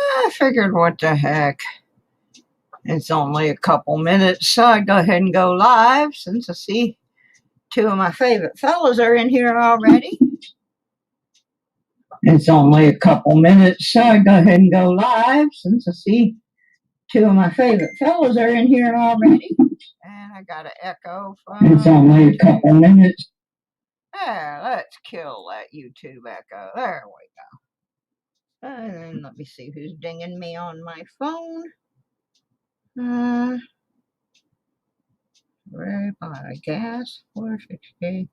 I figured, what the heck? It's only a couple minutes, so I go ahead and go live since I see two of my favorite fellas are in here already. It's only a couple minutes, so I go ahead and go live since I see two of my favorite fellas are in here already. And I got an echo from... It's only a couple minutes. There, let's kill that YouTube echo. There we go. And then let me see who's dinging me on my phone. Where by gas? 460.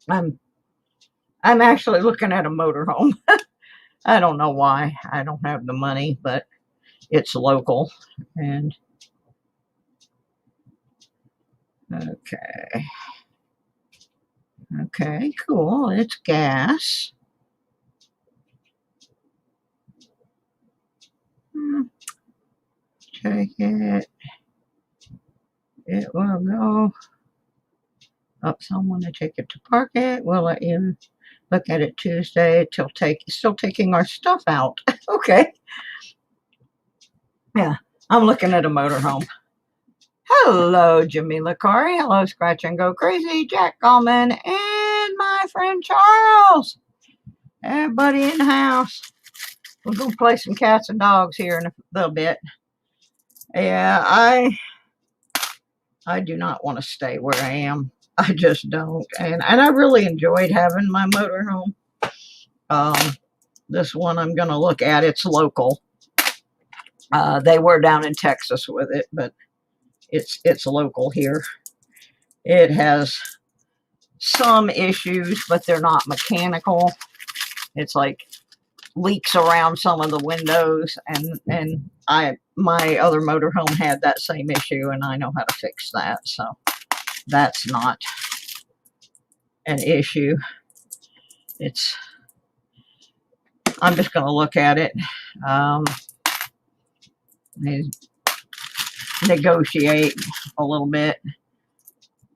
I'm actually looking at a motorhome. I don't know why. I don't have the money, but it's local. And okay, cool. It's gas. Take it. It will go up someone to take it to park it. We'll let you look at it Tuesday. Still taking our stuff out. Okay. Yeah, I'm looking at a motorhome. Hello, Jamila Corey. Hello, Scratch and Go Crazy, Jack Gallman, and my friend Charles. Everybody in the house. We're going to play some cats and dogs here in a little bit. Yeah, I do not want to stay where I am. I just don't. And I really enjoyed having my motorhome. This one I'm going to look at. It's local. They were down in Texas with it, but it's local here. It has some issues, but they're not mechanical. It's like leaks around some of the windows, and my other motorhome had that same issue, and I know how to fix that, so that's not an issue. I'm just going to look at it, negotiate a little bit,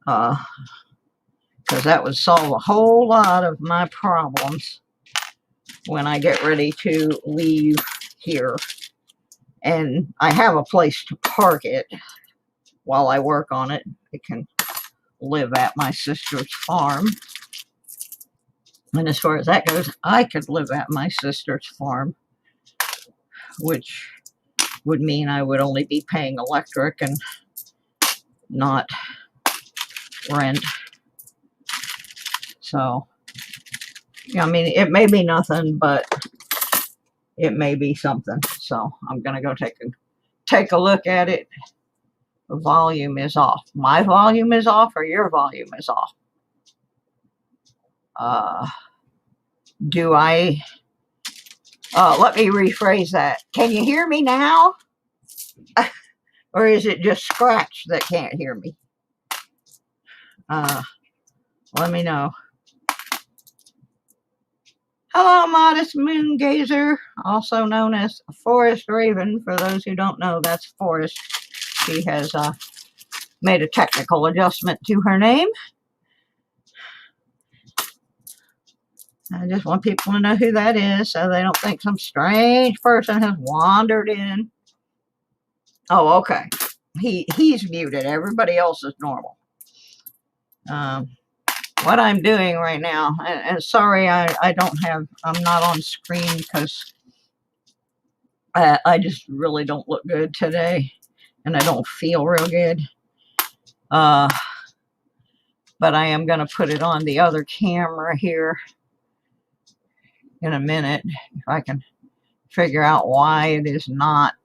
because that would solve a whole lot of my problems when I get ready to leave here. And I have a place to park it while I work on it. I can live at my sister's farm. And as far as that goes, I could live at my sister's farm, which would mean I would only be paying electric and not rent. So, yeah, I mean, it may be nothing, but it may be something. So I'm going to go take a look at it. The volume is off. My volume is off, or your volume is off? Let me rephrase that. Can you hear me now? Or is it just Scratch that can't hear me? Let me know. Hello, Modest Moon Gazer, also known as Forest Raven. For those who don't know, that's Forest. She has made a technical adjustment to her name. I just want people to know who that is, so they don't think some strange person has wandered in. Oh, okay. He's muted. Everybody else is normal. What I'm doing right now, and sorry, I'm not on screen because I just really don't look good today, and I don't feel real good. But I am going to put it on the other camera here in a minute, if I can figure out why it is not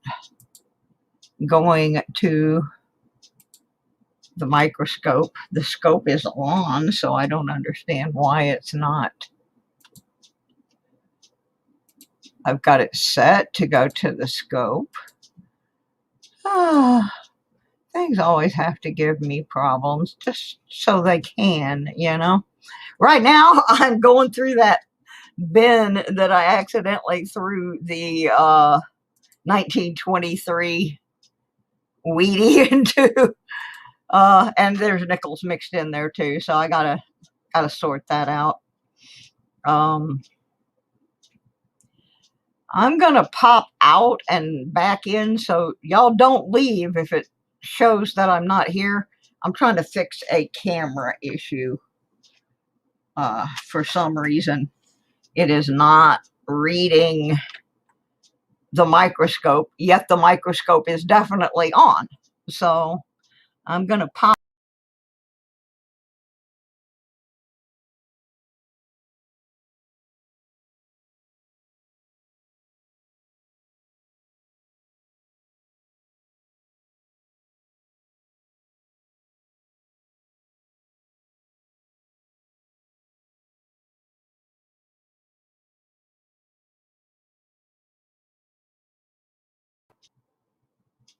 going to the microscope. The scope is on, so I don't understand why it's not. I've got it set to go to the scope. Things always have to give me problems just so they can, you know. Right now, I'm going through that bin that I accidentally threw the 1923 Wheatie into. And there's nickels mixed in there too, so I gotta sort that out. I'm gonna pop out and back in, so y'all don't leave if it shows that I'm not here. I'm trying to fix a camera issue. For some reason, it is not reading the microscope, yet the microscope is definitely on. So I'm gonna pop.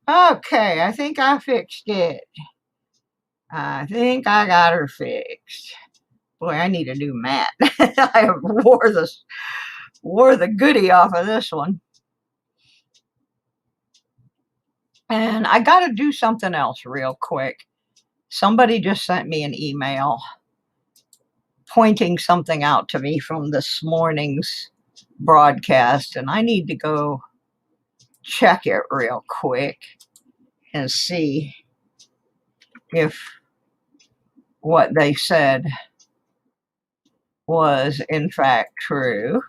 Okay, I think I fixed it. I think I got her fixed. Boy, I need a new mat. I wore the goodie off of this one. And I got to do something else real quick. Somebody just sent me an email pointing something out to me from this morning's broadcast, and I need to go check it real quick and see if what they said was in fact true.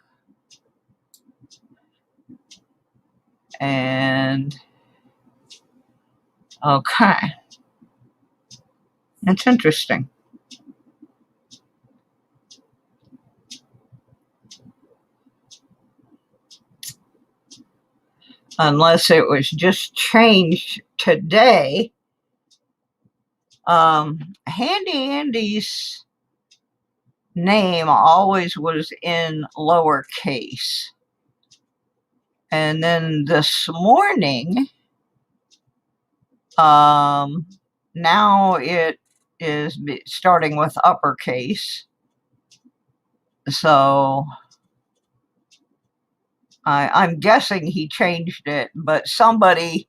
And okay, it's interesting. Unless it was just changed today. Handy Andy's name always was in lowercase. And then this morning, now it is starting with uppercase. So I'm guessing he changed it, but somebody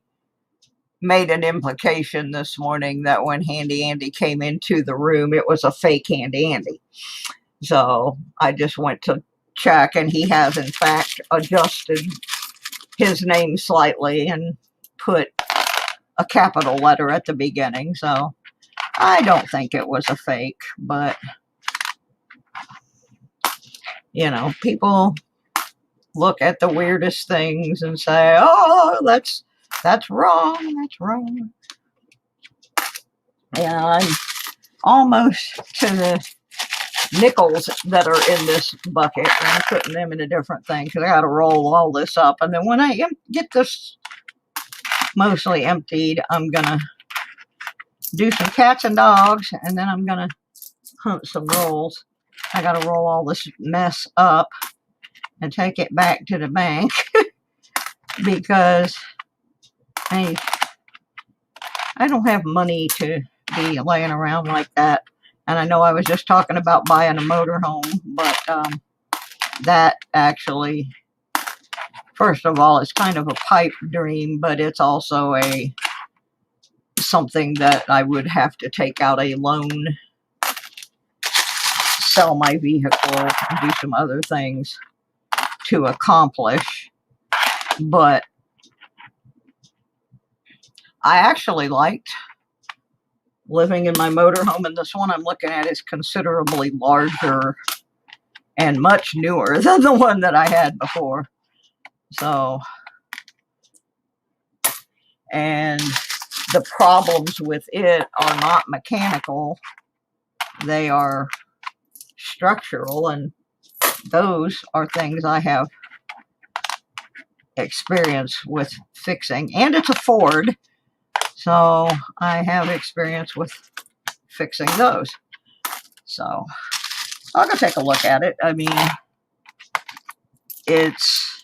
made an implication this morning that when Handy Andy came into the room, it was a fake Handy Andy. So I just went to check, and he has in fact adjusted his name slightly and put a capital letter at the beginning. So I don't think it was a fake, but you know, people look at the weirdest things and say, "Oh, that's wrong. That's wrong." Yeah, I'm almost to the nickels that are in this bucket, and I'm putting them in a different thing because I got to roll all this up. And then when I get this mostly emptied, I'm gonna do some cats and dogs, and then I'm gonna hunt some rolls. I got to roll all this mess up and take it back to the bank because I don't have money to be laying around like that. And I know I was just talking about buying a motorhome, but that actually, first of all, it's kind of a pipe dream, but it's also something that I would have to take out a loan, sell my vehicle, and do some other things to accomplish. But I actually liked living in my motorhome, and this one I'm looking at is considerably larger and much newer than the one that I had before. So, and the problems with it are not mechanical, they are structural, and those are things I have experience with fixing. And it's a Ford, so I have experience with fixing those. So I'll go take a look at it. I mean, it's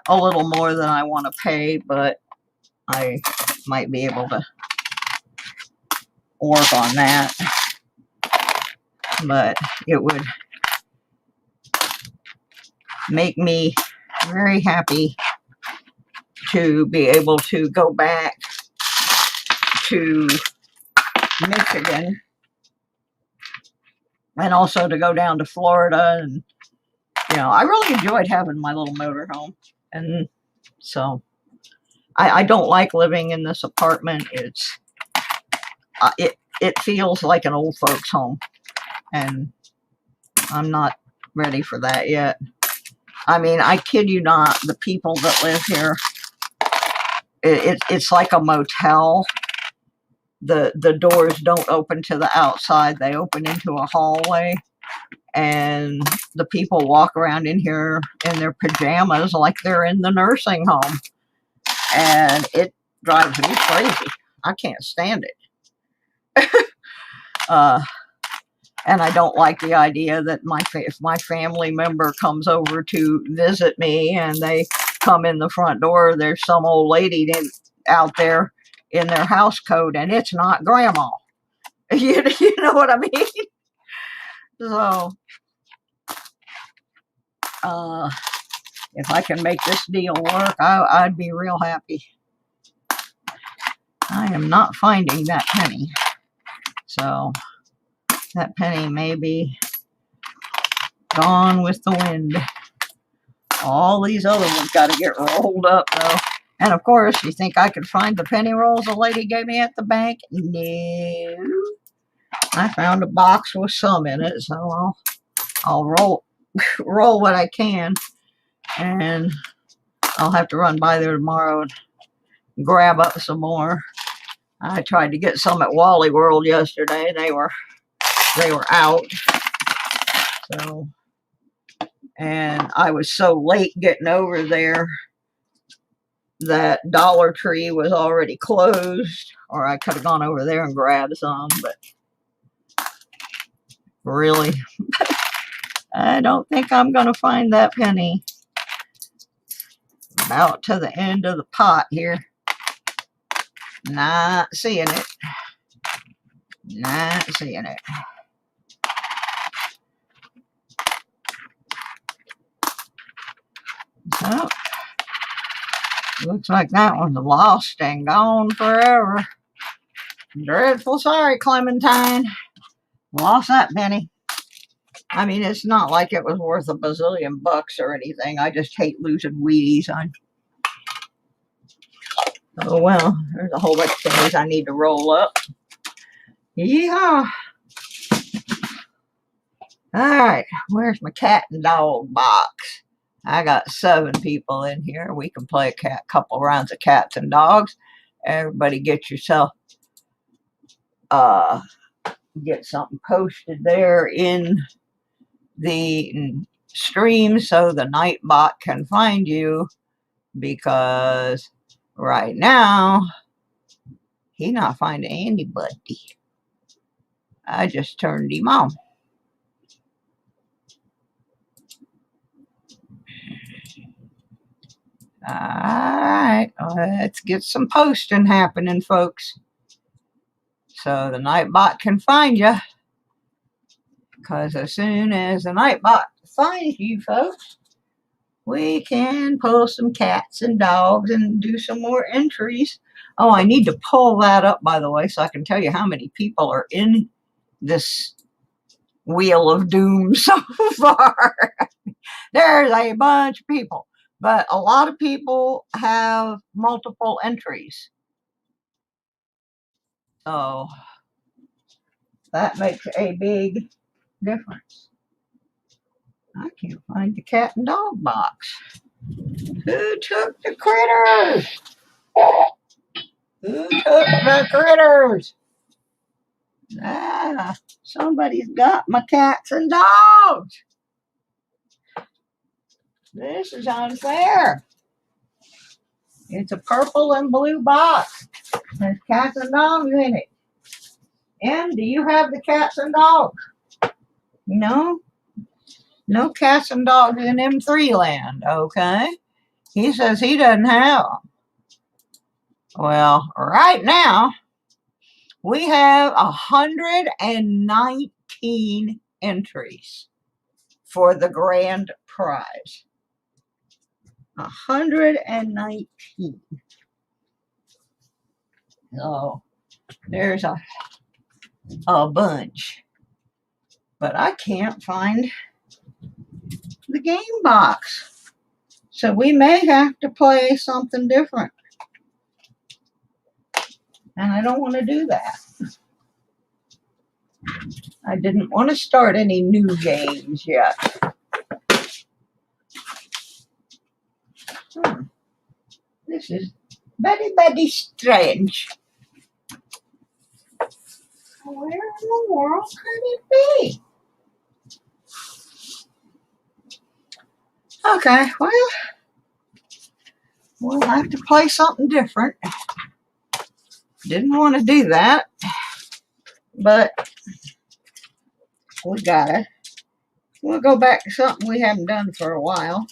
a little more than I want to pay, but I might be able to work on that. But it would make me very happy to be able to go back to Michigan and also to go down to Florida. And, you know, I really enjoyed having my little motorhome. And so I don't like living in this apartment. It feels like an old folks home, and I'm not ready for that yet. I mean, I kid you not, the people that live here, it's like a motel. The doors don't open to the outside, they open into a hallway, and the people walk around in here in their pajamas like they're in the nursing home, and it drives me crazy. I can't stand it. And I don't like the idea that if my family member comes over to visit me and they come in the front door, there's some old lady out there in their house coat, and it's not grandma. You know what I mean? So, if I can make this deal work, I'd be real happy. I am not finding that penny. So, that penny may be gone with the wind. All these other ones got to get rolled up, though. And of course, you think I could find the penny rolls the lady gave me at the bank? No. I found a box with some in it, so I'll roll what I can, and I'll have to run by there tomorrow and grab up some more. I tried to get some at Wally World yesterday. They were out. So, and I was so late getting over there that Dollar Tree was already closed, or I could have gone over there and grabbed some, but really, I don't think I'm going to find that penny. About to the end of the pot here. Not seeing it. Not seeing it. So, looks like that one's lost and gone forever. Dreadful sorry, Clementine. Lost that penny. I mean, it's not like it was worth a bazillion bucks or anything. I just hate losing Wheaties. Oh well, there's a whole bunch of things I need to roll up. Yeehaw! Alright, where's my cat and dog box? I got 7 people in here. We can play a couple rounds of cats and dogs. Everybody get yourself get something posted there in the stream so the Nightbot can find you, because right now he's not finding anybody. I just turned him on. Alright, let's get some posting happening, folks, so the Nightbot can find you. Because as soon as the Nightbot finds you, folks, we can pull some cats and dogs and do some more entries. Oh, I need to pull that up, by the way, so I can tell you how many people are in this Wheel of Doom so far. There's a bunch of people, but a lot of people have multiple entries. So that makes a big difference. I can't find the cat and dog box. Who took the critters? Who took the critters? Ah, somebody's got my cats and dogs. This is unfair. It's a purple and blue box. There's cats and dogs in it. Em, do you have the cats and dogs? No? No cats and dogs in M3 land, okay? He says he doesn't have them. Well, right now, we have 119 entries for the grand prize. 119. So there's a bunch. But I can't find the game box. So we may have to play something different. And I don't want to do that. I didn't want to start any new games yet. This is very, very strange. Where in the world could it be? Okay, well, we'll have to play something different. Didn't want to do that, but we gotta. We'll go back to something we haven't done for a while.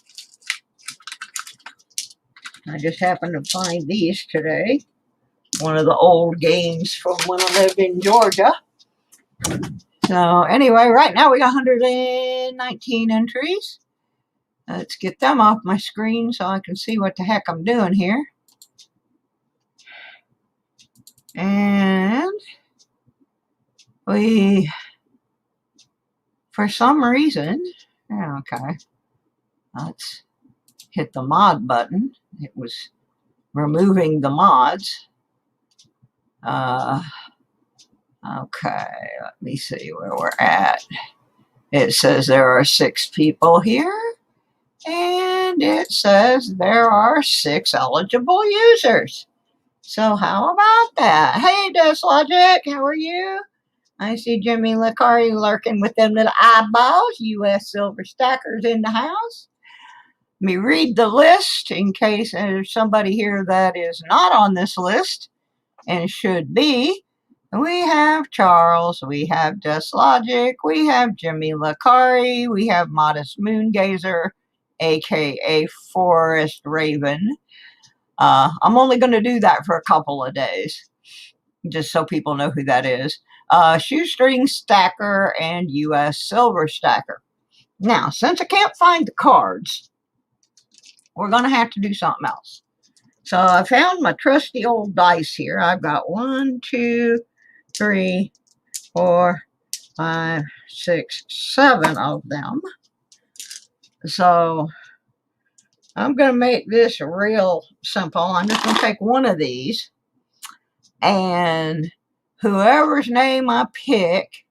I just happened to find these today. One of the old games from when I lived in Georgia. So anyway, right now we got 119 entries. Let's get them off my screen so I can see what the heck I'm doing here. And we, for some reason, okay, let's hit the mod button. It was removing the mods. Okay, let me see where we're at. It says there are 6 people here, and it says there are 6 eligible users. So how about that? Hey, Logic, how are you? I see Jimmy Licari lurking with them little eyeballs. U.S. Silver Stackers in the house. Let me read the list in case there's somebody here that is not on this list and should be. We have Charles, we have Logic, we have Jimmy Licari, we have Modest Moongazer, aka Forest Raven. I'm only going to do that for a couple of days, just so people know who that is. Shoestring Stacker and U.S. Silver Stacker. Now, since I can't find the cards, we're going to have to do something else. So I found my trusty old dice here. I've got 1, 2, 3, 4, 5, 6, 7 of them. So I'm going to make this real simple. I'm just going to take one of these, and whoever's name I pick,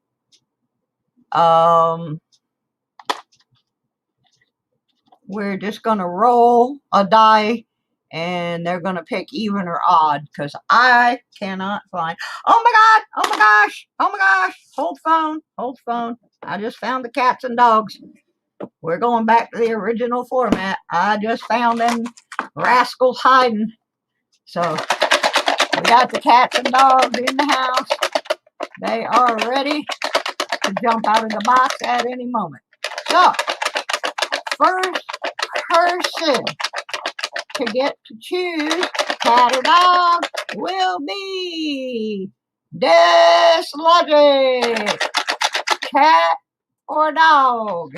we're just going to roll a die, and they're going to pick even or odd, because I cannot find. Oh my God! Oh my gosh! Oh my gosh! Hold phone! Hold phone! I just found the cats and dogs. We're going back to the original format. I just found them rascals hiding. So we got the cats and dogs in the house. They are ready to jump out of the box at any moment. So, first person to get to choose cat or dog will be Logic. Cat or dog?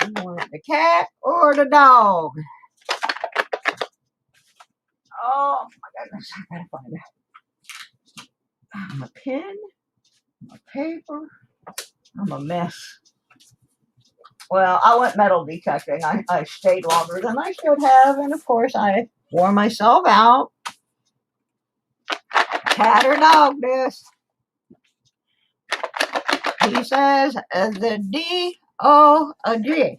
You want the cat or the dog? Oh my goodness, I gotta find it. My pen, my paper. I'm a mess. Well, I went metal detecting. I stayed longer than I should have, and of course I wore myself out. Cat or dog this? He says the D-O-G.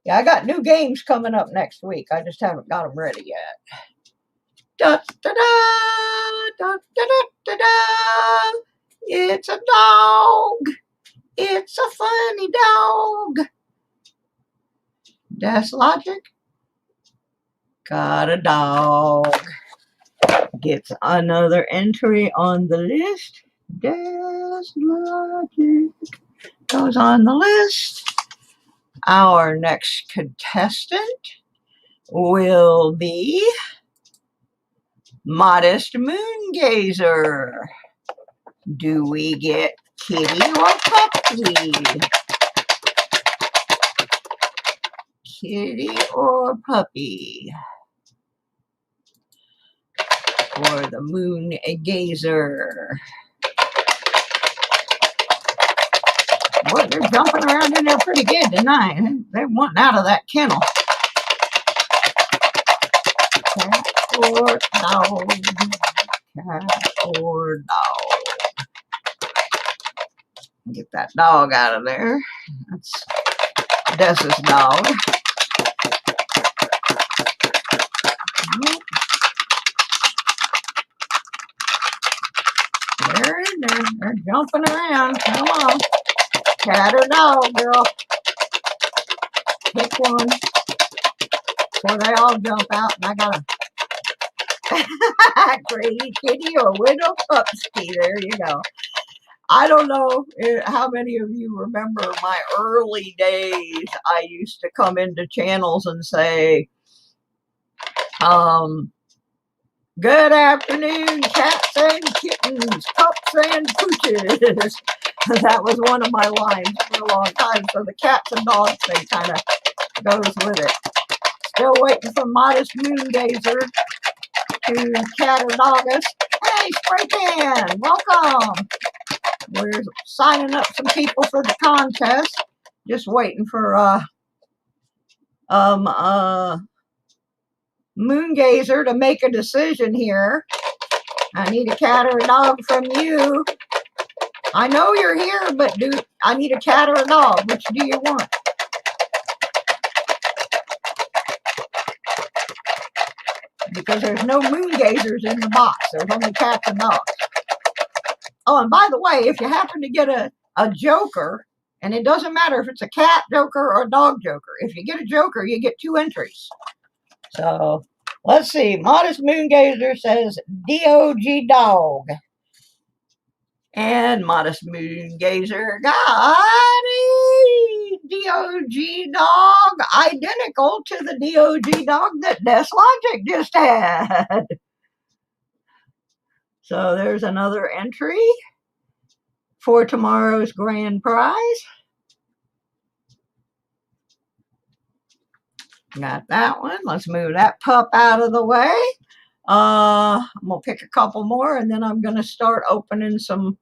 Yeah, I got new games coming up next week. I just haven't got them ready yet. Da, da, da, da, da, da, da. It's a dog. It's a funny dog. Logic. Got a dog. Gets another entry on the list. Logic goes on the list. Our next contestant will be Modest Moon Gazer. Do we get kitty or puppy? Kitty or puppy for the Moon Gazer? Boy, they're jumping around in there pretty good tonight. They're wanting out of that kennel. Cat or dog? Cat or dog? Get that dog out of there. That's Des's dog. They're jumping around. Come on. Cat or dog, girl? Pick one before they all jump out, and I got a crazy kitty or widow pupsky. There you go. I don't know how many of you remember my early days. I used to come into channels and say, good afternoon, cats and kittens, pups and pooches. That was one of my lines for a long time. So the cats and dogs thing kind of goes with it. Still waiting for Modest Moon Gazer to cat or dog us. Hey, Spray Can, welcome. We're signing up some people for the contest. Just waiting for Moon Gazer to make a decision here. I need a cat or a dog from you. I know you're here, but I need a cat or a dog? Which do you want? Because there's no moon gazers in the box. There's only cats and dogs. Oh, and by the way, if you happen to get a joker, and it doesn't matter if it's a cat joker or a dog joker, if you get a joker, you get 2 entries. So let's see. Modest Moon Gazer says DOG dog. And Modest Moon Gazer got a DOG dog identical to the DOG dog that Logic just had. So there's another entry for tomorrow's grand prize. Got that one. Let's move that pup out of the way. I'm going to pick a couple more, and then I'm going to start opening some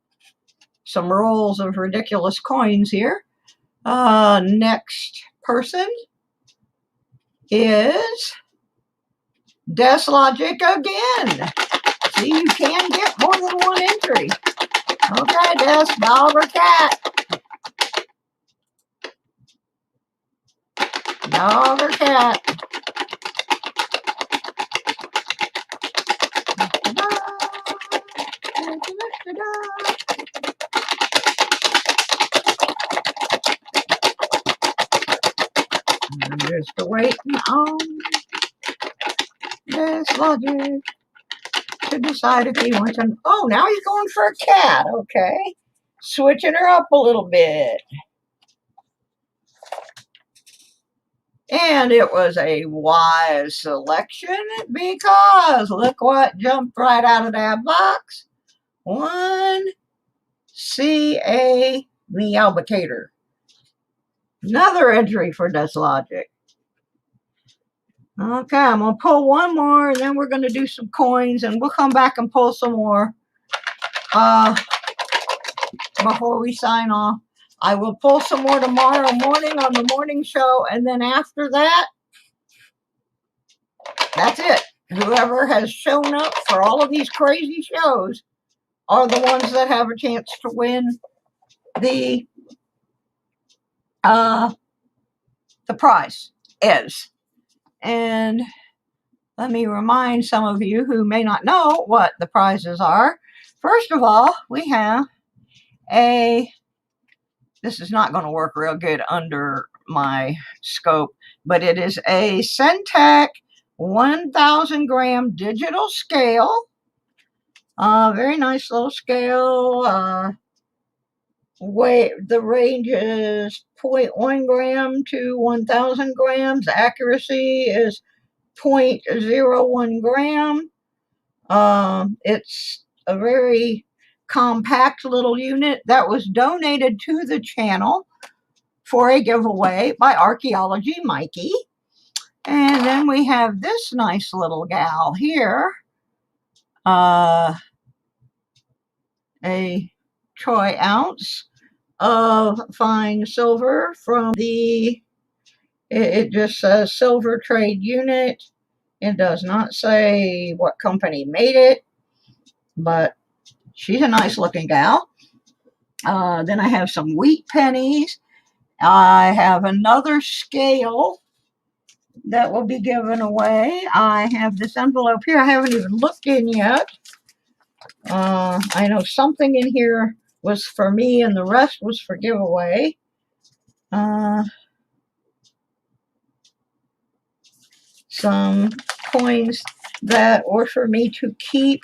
rolls of ridiculous coins here. Next person is Logic again. See, you can get more than 1 entry. Okay, dog or cat? Dog or cat? I'm just waiting on Logic to decide if he wants an. Oh, now he's going for a cat. Okay, switching her up a little bit. And it was a wise selection because look what jumped right out of that box. 1 CA the alligator. Another entry for Logic. Okay, I'm going to pull one more, and then we're going to do some coins, and we'll come back and pull some more before we sign off. I will pull some more tomorrow morning on the morning show, and then after that, that's it. Whoever has shown up for all of these crazy shows are the ones that have a chance to win the prize is. And let me remind some of you who may not know what the prizes are. First of all, we have this is not going to work real good under my scope, but it is a Syntactic 1,000 gram digital scale. Very nice little scale. the range is 0.1 gram to 1,000 grams. Accuracy is 0.01 gram. It's a very compact little unit that was donated to the channel for a giveaway by Archaeology Mikey. And then we have this nice little gal here. A troy ounce of fine silver from the, it just says silver trade unit. It does not say what company made it, but she's a nice looking gal. Then I have some wheat pennies. I have another scale that will be given away. I have this envelope here I haven't even looked in yet. I know something in here was for me and the rest was for giveaway. Some coins that were for me to keep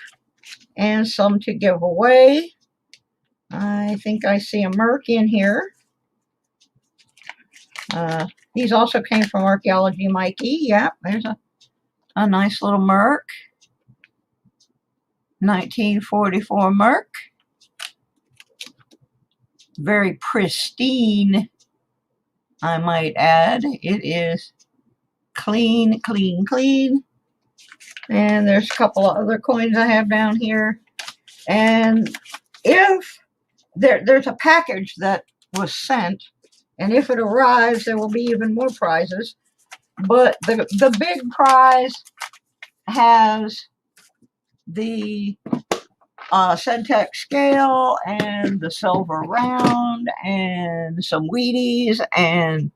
and some to give away. I think I see a Merc in here. These also came from Archaeology Mikey. Yep, there's a nice little Merc. 1944 Merc. Very pristine, I might add. It is clean, clean, clean. And there's a couple of other coins I have down here. And if there's a package that was sent, and if it arrives, there will be even more prizes. But the big prize has the Syntactic scale and the silver round and some Wheaties and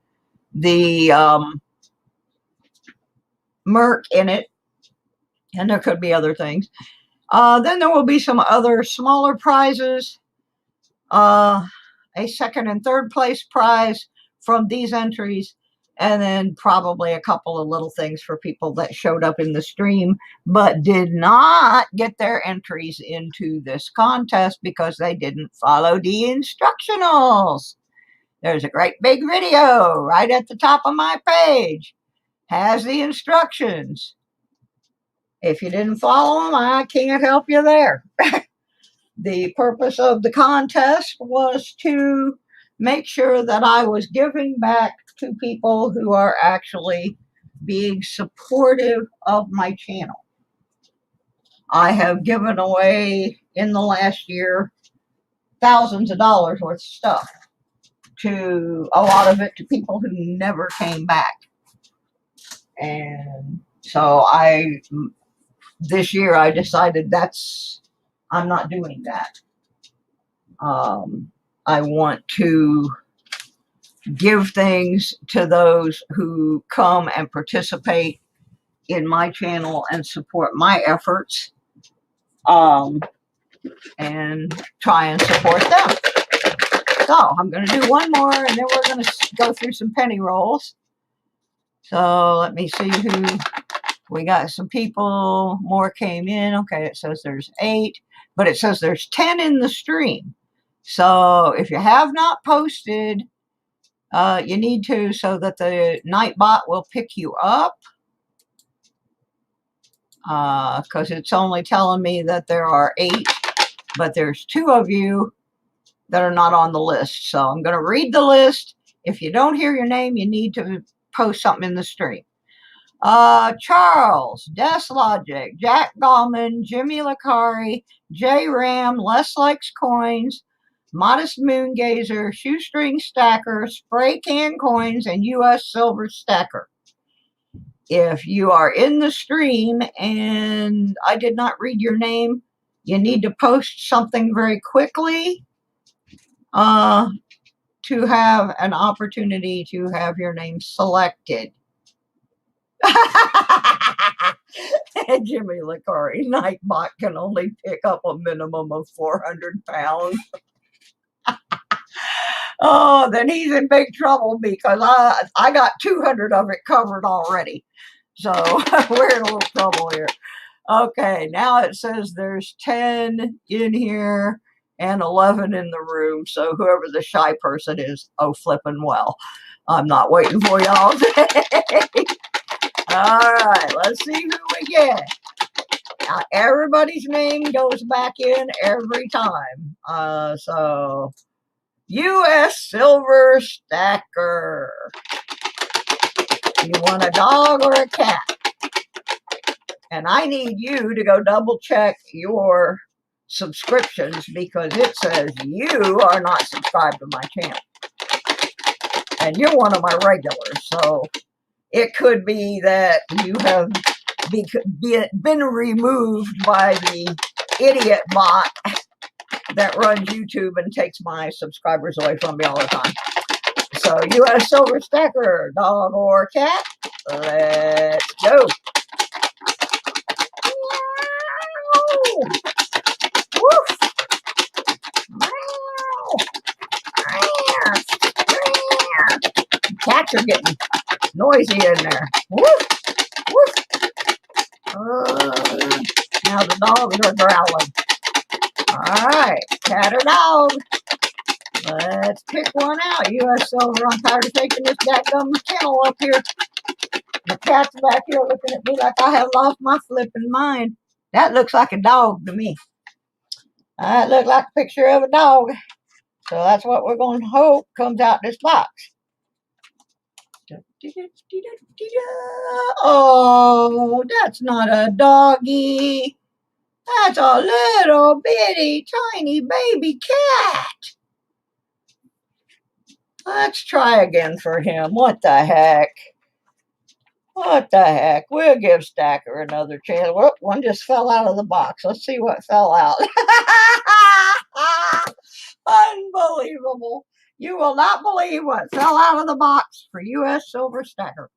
the Merc in it. And there could be other things. Then there will be some other smaller prizes. A second and third place prize from these entries, and then probably a couple of little things for people that showed up in the stream but did not get their entries into this contest because they didn't follow the instructionals. There's a great big video right at the top of my page. Has the instructions. If you didn't follow them, I can't help you there. The purpose of the contest was to make sure that I was giving back to people who are actually being supportive of my channel. I have given away in the last year thousands of dollars worth of stuff, to a lot of it to people who never came back. And so this year I decided I'm not doing that. I want to give things to those who come and participate in my channel and support my efforts, and try and support them. So I'm going to do one more, and then we're going to go through some penny rolls. So let me see who we got. Some people more came in. Okay, it says there's 8, but it says there's 10 in the stream. So if you have not posted, you need to, so that the Nightbot will pick you up. Because it's only telling me that there are 8, but there's 2 of you that are not on the list. So I'm going to read the list. If you don't hear your name, you need to post something in the stream. Charles, Des Logic, Jack Gallman, Jimmy Lakari, J Ram, Les Likes Coins, Modest Moongazer, Shoestring Stacker, Spray Can Coins, and US Silver Stacker. If you are in the stream and I did not read your name, you need to post something very quickly to have an opportunity to have your name selected. Jimmy Lakari, Nightbot can only pick up a minimum of 400 pounds. Oh, then he's in big trouble because I got 200 of it covered already. So we're in a little trouble here. Okay, now it says there's 10 in here, and 11 in the room. So whoever the shy person is, oh, flipping well. I'm not waiting for y'all today. All right, let's see who we get. Now, everybody's name goes back in every time. So, U.S. Silver Stacker. You want a dog or a cat? And I need you to go double check your subscriptions because it says you are not subscribed to my channel. And you're one of my regulars, so it could be that you have been removed by the idiot bot that runs YouTube and takes my subscribers away from me all the time. So, U.S. Silver Stacker, dog or cat? Let's go. Woof. Cats are getting noisy in there. Woof. Woof. Now the dogs are growling. All right, cat or dog? Let's pick one out. U.S. Silver, I'm tired of taking this dadgum kennel up here. The cat's back here looking at me like I have lost my flipping mind. That looks like a dog to me. That looks like a picture of a dog. So that's what we're going to hope comes out this box. Oh, that's not a doggy. That's a little bitty tiny baby cat. Let's try again for him. What the heck? What the heck? We'll give Stacker another chance. Whoop, one just fell out of the box. Let's see what fell out. Unbelievable. You will not believe what fell out of the box for U.S. Silver Stacker.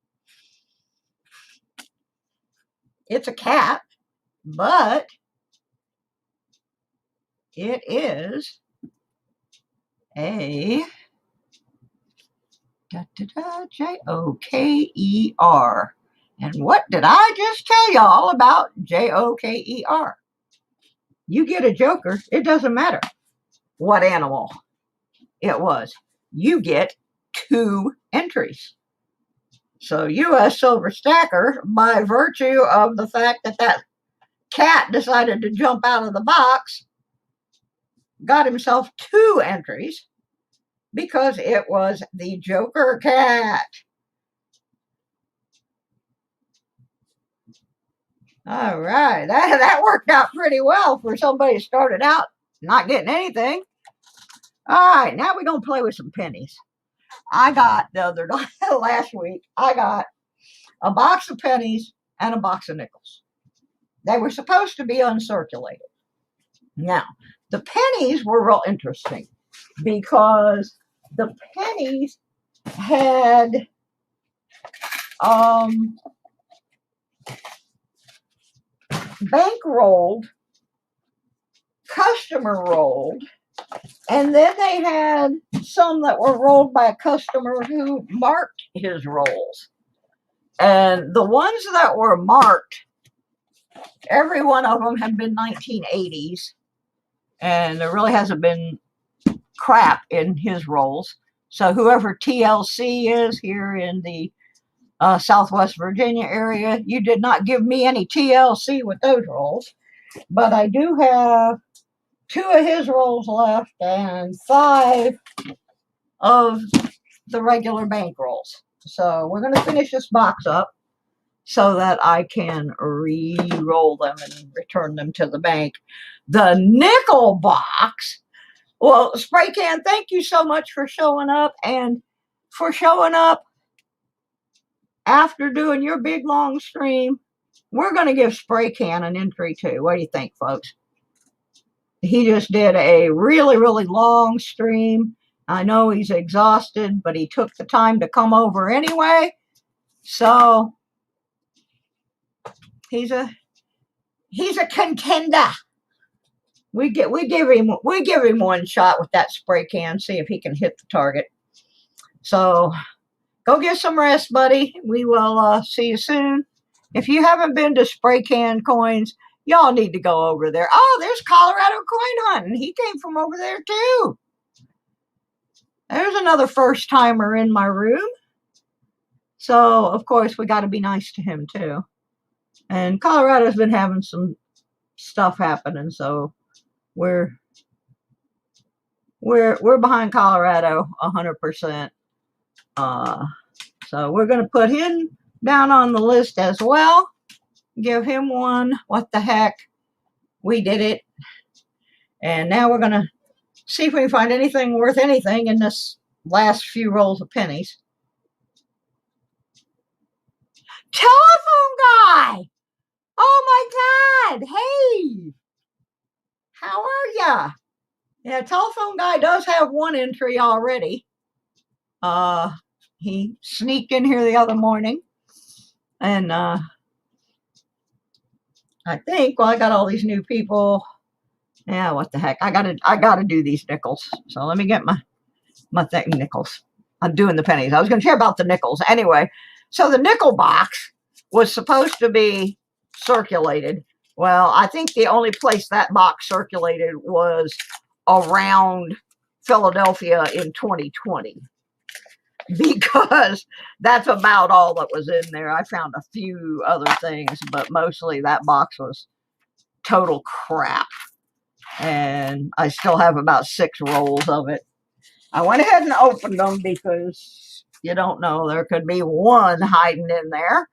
It's a cat, but it is a Joker. And what did I just tell y'all about Joker? You get a Joker, it doesn't matter what animal it was. You get 2 entries. So U.S. Silver Stacker, by virtue of the fact that that cat decided to jump out of the box, got himself 2 entries because it was the Joker cat. All right, that worked out pretty well for somebody who started out not getting anything. All right, now we're going to play with some pennies. I got last week, I got a box of pennies and a box of nickels. They were supposed to be uncirculated. Now, the pennies were real interesting because the pennies had bankrolled, customer rolled, and then they had some that were rolled by a customer who marked his rolls. And the ones that were marked, every one of them had been 1980s, and there really hasn't been crap in his rolls. So whoever TLC is here in the Southwest Virginia area, you did not give me any TLC with those rolls. But I do have 2 of his rolls left and 5 of the regular bank rolls. So we're going to finish this box up so that I can re-roll them and return them to the bank. The nickel box. Well, Spray Can, thank you so much for showing up, and for showing up after doing your big long stream. We're going to give Spray Can an entry too. What do you think, folks? He just did a really, really long stream. I know he's exhausted, but he took the time to come over anyway. So he's a contender. We give him one shot with that Spray Can, see if he can hit the target. So go get some rest, buddy. We will see you soon. If you haven't been to Spray Can Coins, Y'all need to go over there. Oh, there's Colorado coin hunting. He came from over there too. There's another first timer in my room. So, of course, we got to be nice to him too. And Colorado's been having some stuff happening, so we're behind Colorado 100%. So we're going to put him down on the list as well. Give him one. What the heck? We did it. And now we're going to see if we can find anything worth anything in this last few rolls of pennies. Telephone guy! Oh my God! Hey! How are ya? Yeah, telephone guy does have one entry already. He sneaked in here the other morning. And I think, well, I got all these new people. Yeah, what the heck? I gotta do these nickels. So let me get my nickels. I'm doing the pennies. I was gonna share about the nickels. Anyway, so the nickel box was supposed to be circulated. Well, I think the only place that box circulated was around Philadelphia in 2020. Because that's about all that was in there. I found a few other things, but mostly that box was total crap. And I still have about 6 rolls of it. I went ahead and opened them because you don't know, there could be one hiding in there.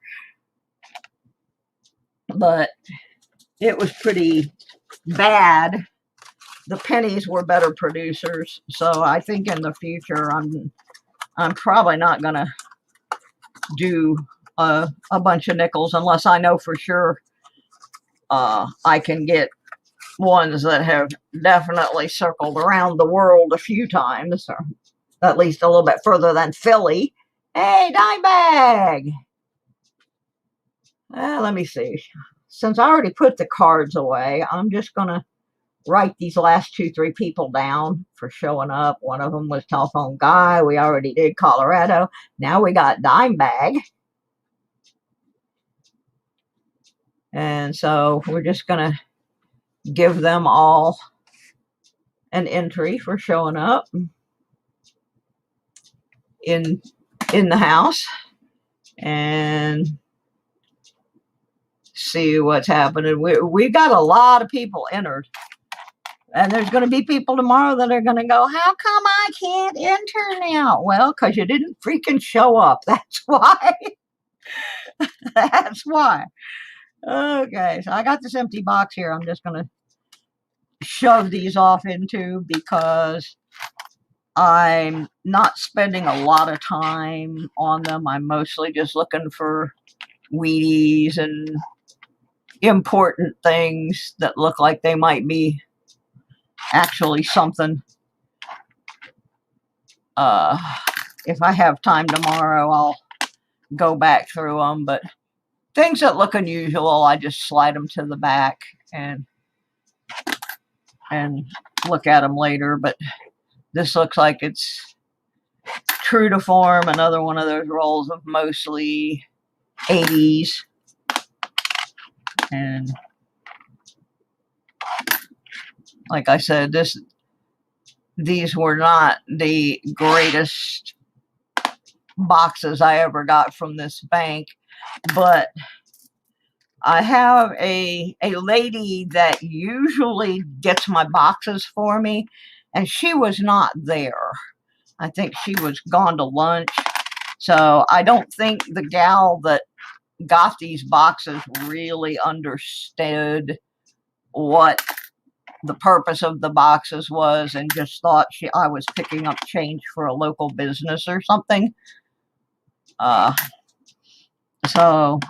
But it was pretty bad. The pennies were better producers. So I think in the future, I'm probably not going to do a bunch of nickels unless I know for sure I can get ones that have definitely circled around the world a few times, or at least a little bit further than Philly. Hey, dime bag! Let me see. Since I already put the cards away, I'm just going to write these last 2-3 people down for showing up. One of them was telephone guy. We already did Colorado. Now we got dime bag. And so we're just going to give them all an entry for showing up in the house and see what's happening. We got a lot of people entered. And there's going to be people tomorrow that are going to go, how come I can't enter now? Well, because you didn't freaking show up. That's why. That's why. Okay, so I got this empty box here. I'm just going to shove these off into because I'm not spending a lot of time on them. I'm mostly just looking for Wheaties and important things that look like they might be actually something. If I have time tomorrow, I'll go back through them, but things that look unusual, I just slide them to the back and look at them later. But this looks like it's true to form, another one of those rolls of mostly 80s. And like I said, these were not the greatest boxes I ever got from this bank, but I have a lady that usually gets my boxes for me, and she was not there. I think she was gone to lunch. So I don't think the gal that got these boxes really understood what the purpose of the boxes was and just thought I was picking up change for a local business or something. So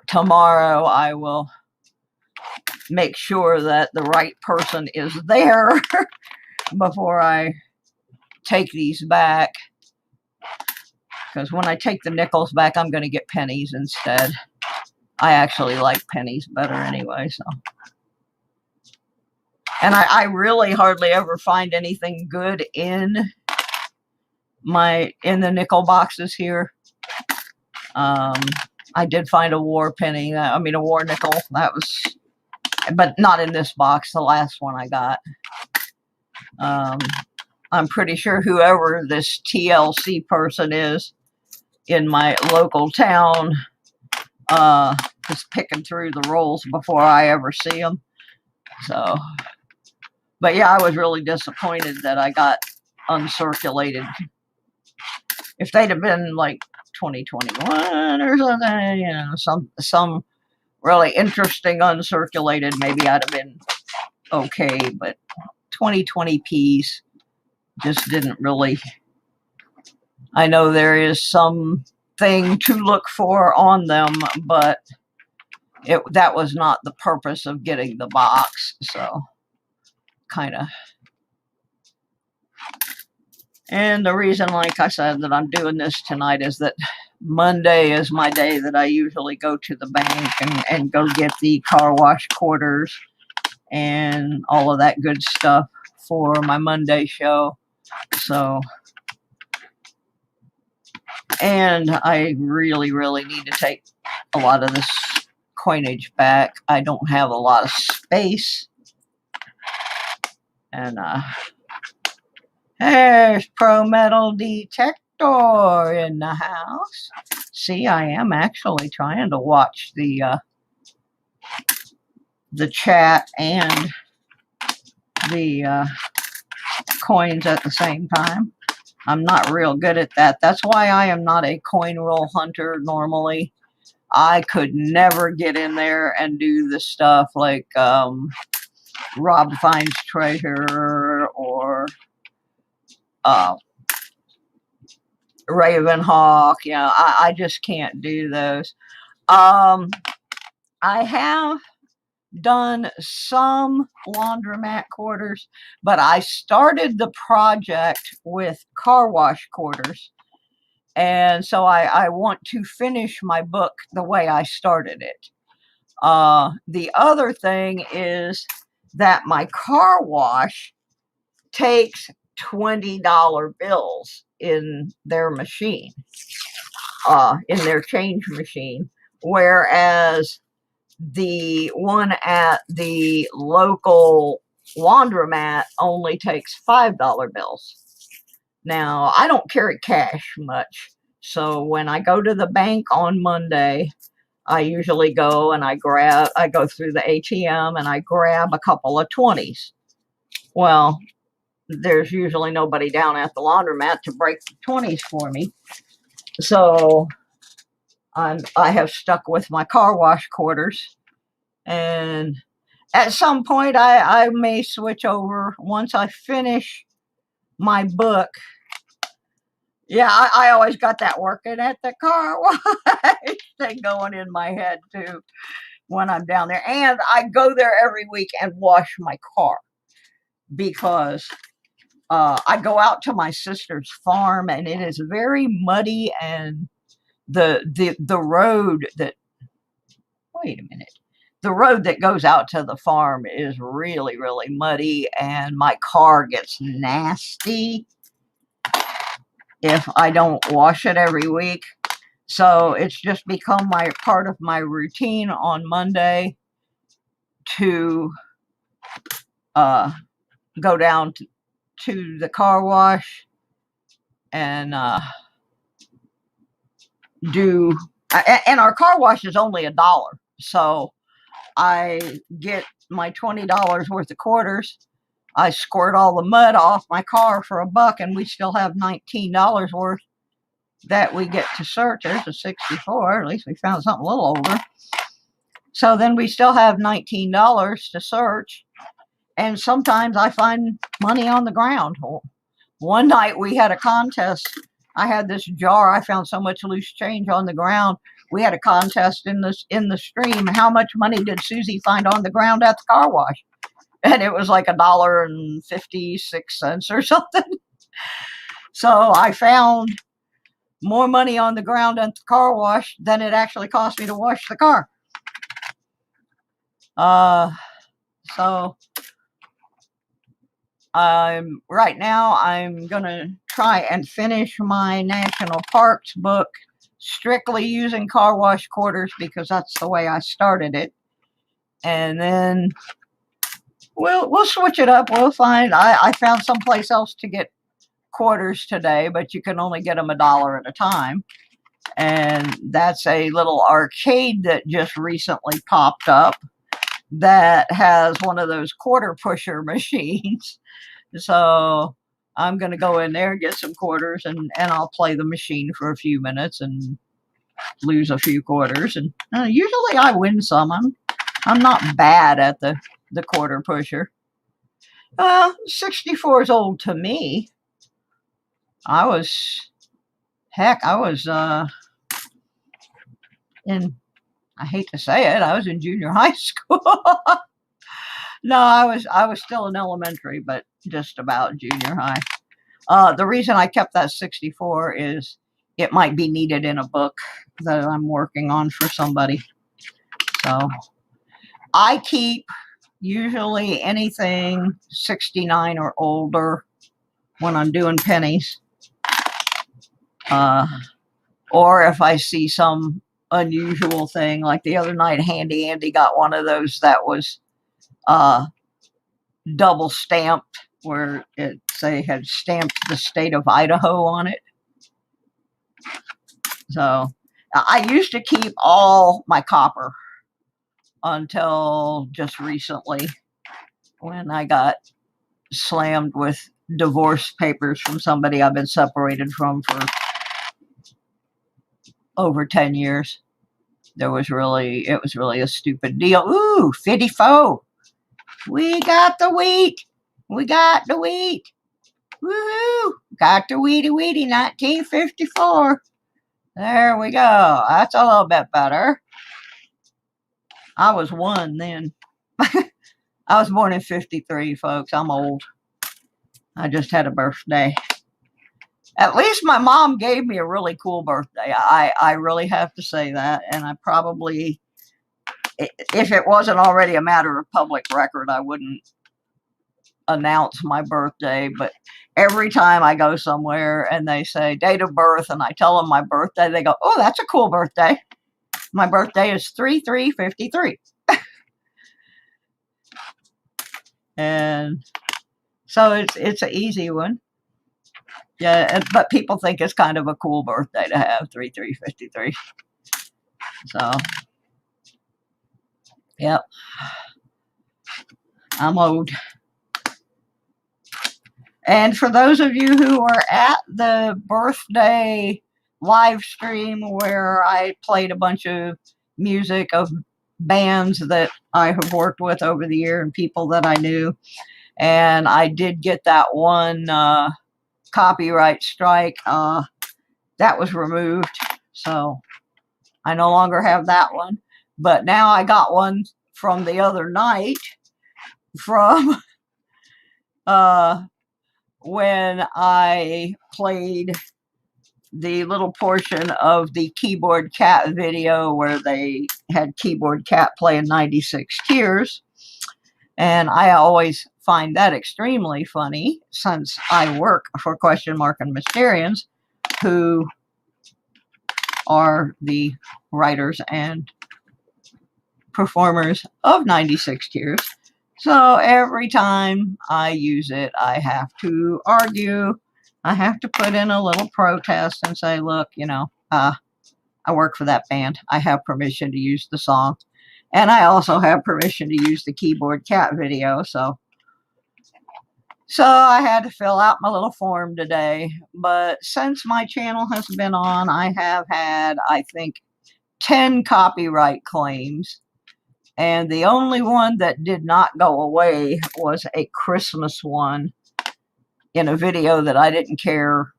tomorrow I will make sure that the right person is there before I take these back. Because when I take the nickels back, I'm going to get pennies instead. I actually like pennies better anyway, so. And I really hardly ever find anything good in the nickel boxes here. I did find a war penny. A war nickel. That was but not in this box, the last one I got. I'm pretty sure whoever this TLC person is in my local town is picking through the rolls before I ever see them. So, but yeah, I was really disappointed that I got uncirculated. If they'd have been like 2021 or something, you know, some really interesting uncirculated, maybe I'd have been okay, but 2020 Ps just didn't really. I know there is some thing to look for on them, but that was not the purpose of getting the box, so kind of. And the reason, like I said, that I'm doing this tonight is that Monday is my day that I usually go to the bank and go get the car wash quarters and all of that good stuff for my Monday show. So, and I really, really need to take a lot of this coinage back. I don't have a lot of space. And there's Pro Metal Detector in the house. See, I am actually trying to watch the chat and the coins at the same time. I'm not real good at that. That's why I am not a coin roll hunter normally. I could never get in there and do the stuff like Rob Finds Treasure or Ravenhawk. You know, I just can't do those. I have done some laundromat quarters, but I started the project with car wash quarters. And so I want to finish my book the way I started it. The other thing is that my car wash takes $20 bills in their machine, in their change machine, whereas the one at the local laundromat only takes $5 bills. Now, I don't carry cash much, so when I go to the bank on Monday, I usually go and I go through the ATM and I grab a couple of 20s. Well, there's usually nobody down at the laundromat to break the 20s for me. So I have stuck with my car wash quarters. And at some point, I may switch over once I finish my book. Yeah, I always got that working at the car wash thing going in my head, too, when I'm down there. And I go there every week and wash my car because I go out to my sister's farm, and it is very muddy, and the road that, wait a minute, the road that goes out to the farm is really, really muddy, and my car gets nasty if I don't wash it every week. So it's just become part of my routine on Monday to go down to the car wash and do, and our car wash is only $1. So I get my $20 worth of quarters. I squirt all the mud off my car for $1, and we still have $19 worth that we get to search. There's a 64. At least we found something a little older. So then we still have $19 to search. And sometimes I find money on the ground. One night we had a contest. I had this jar. I found so much loose change on the ground. We had a contest in the stream. How much money did Suzy find on the ground at the car wash? And it was like $1.56 or something. So I found more money on the ground at the car wash than it actually cost me to wash the car. So right now I'm gonna try and finish my national parks book strictly using car wash quarters because that's the way I started it. and then we'll switch it up. We'll find, I found someplace else to get quarters today, but you can only get them $1 at a time. And that's a little arcade that just recently popped up that has one of those quarter pusher machines. So I'm going to go in there and get some quarters, and I'll play the machine for a few minutes and lose a few quarters. And usually I win some. I'm not bad at the quarter pusher. 64 is old to me. I was in, I hate to say it, I was in junior high school. No, I was still in elementary, but just about junior high. The reason I kept that 64 is it might be needed in a book that I'm working on for somebody. So I keep usually anything 69 or older when I'm doing pennies. Or if I see some unusual thing, like the other night, Handy Andy got one of those that was double stamped, where it had stamped the state of Idaho on it. So I used to keep all my copper until just recently, when I got slammed with divorce papers from somebody I've been separated from for over 10 years. It was really a stupid deal. Ooh, 54. We got the wheat. We got the wheat. Woohoo! Got the weedy 1954. There we go. That's a little bit better. I was 1 then. I was born in 53, folks. I'm old. I just had a birthday. At least my mom gave me a really cool birthday. I really have to say that. And I probably, if it wasn't already a matter of public record, I wouldn't announce my birthday. But every time I go somewhere and they say date of birth and I tell them my birthday, they go, oh, that's a cool birthday. My birthday is 3/3/53. And so it's an easy one. Yeah, but people think it's kind of a cool birthday to have 3/3/53. So, yep, I'm old. And for those of you who are at the birthday live stream where I played a bunch of music of bands that I have worked with over the year and people that I knew, and I did get that one copyright strike, that was removed, so I no longer have that one. But now I got one from the other night from when I played the little portion of the Keyboard Cat video where they had Keyboard Cat playing 96 Tears. And I always find that extremely funny, since I work for Question Mark and Mysterians, who are the writers and performers of 96 Tears. So every time I use it, I have to argue. I have to put in a little protest and say, look, I work for that band. I have permission to use the song. And I also have permission to use the Keyboard Cat video. So I had to fill out my little form today. But since my channel has been on, I have had, I think, 10 copyright claims. And the only one that did not go away was a Christmas one in a video that I didn't care.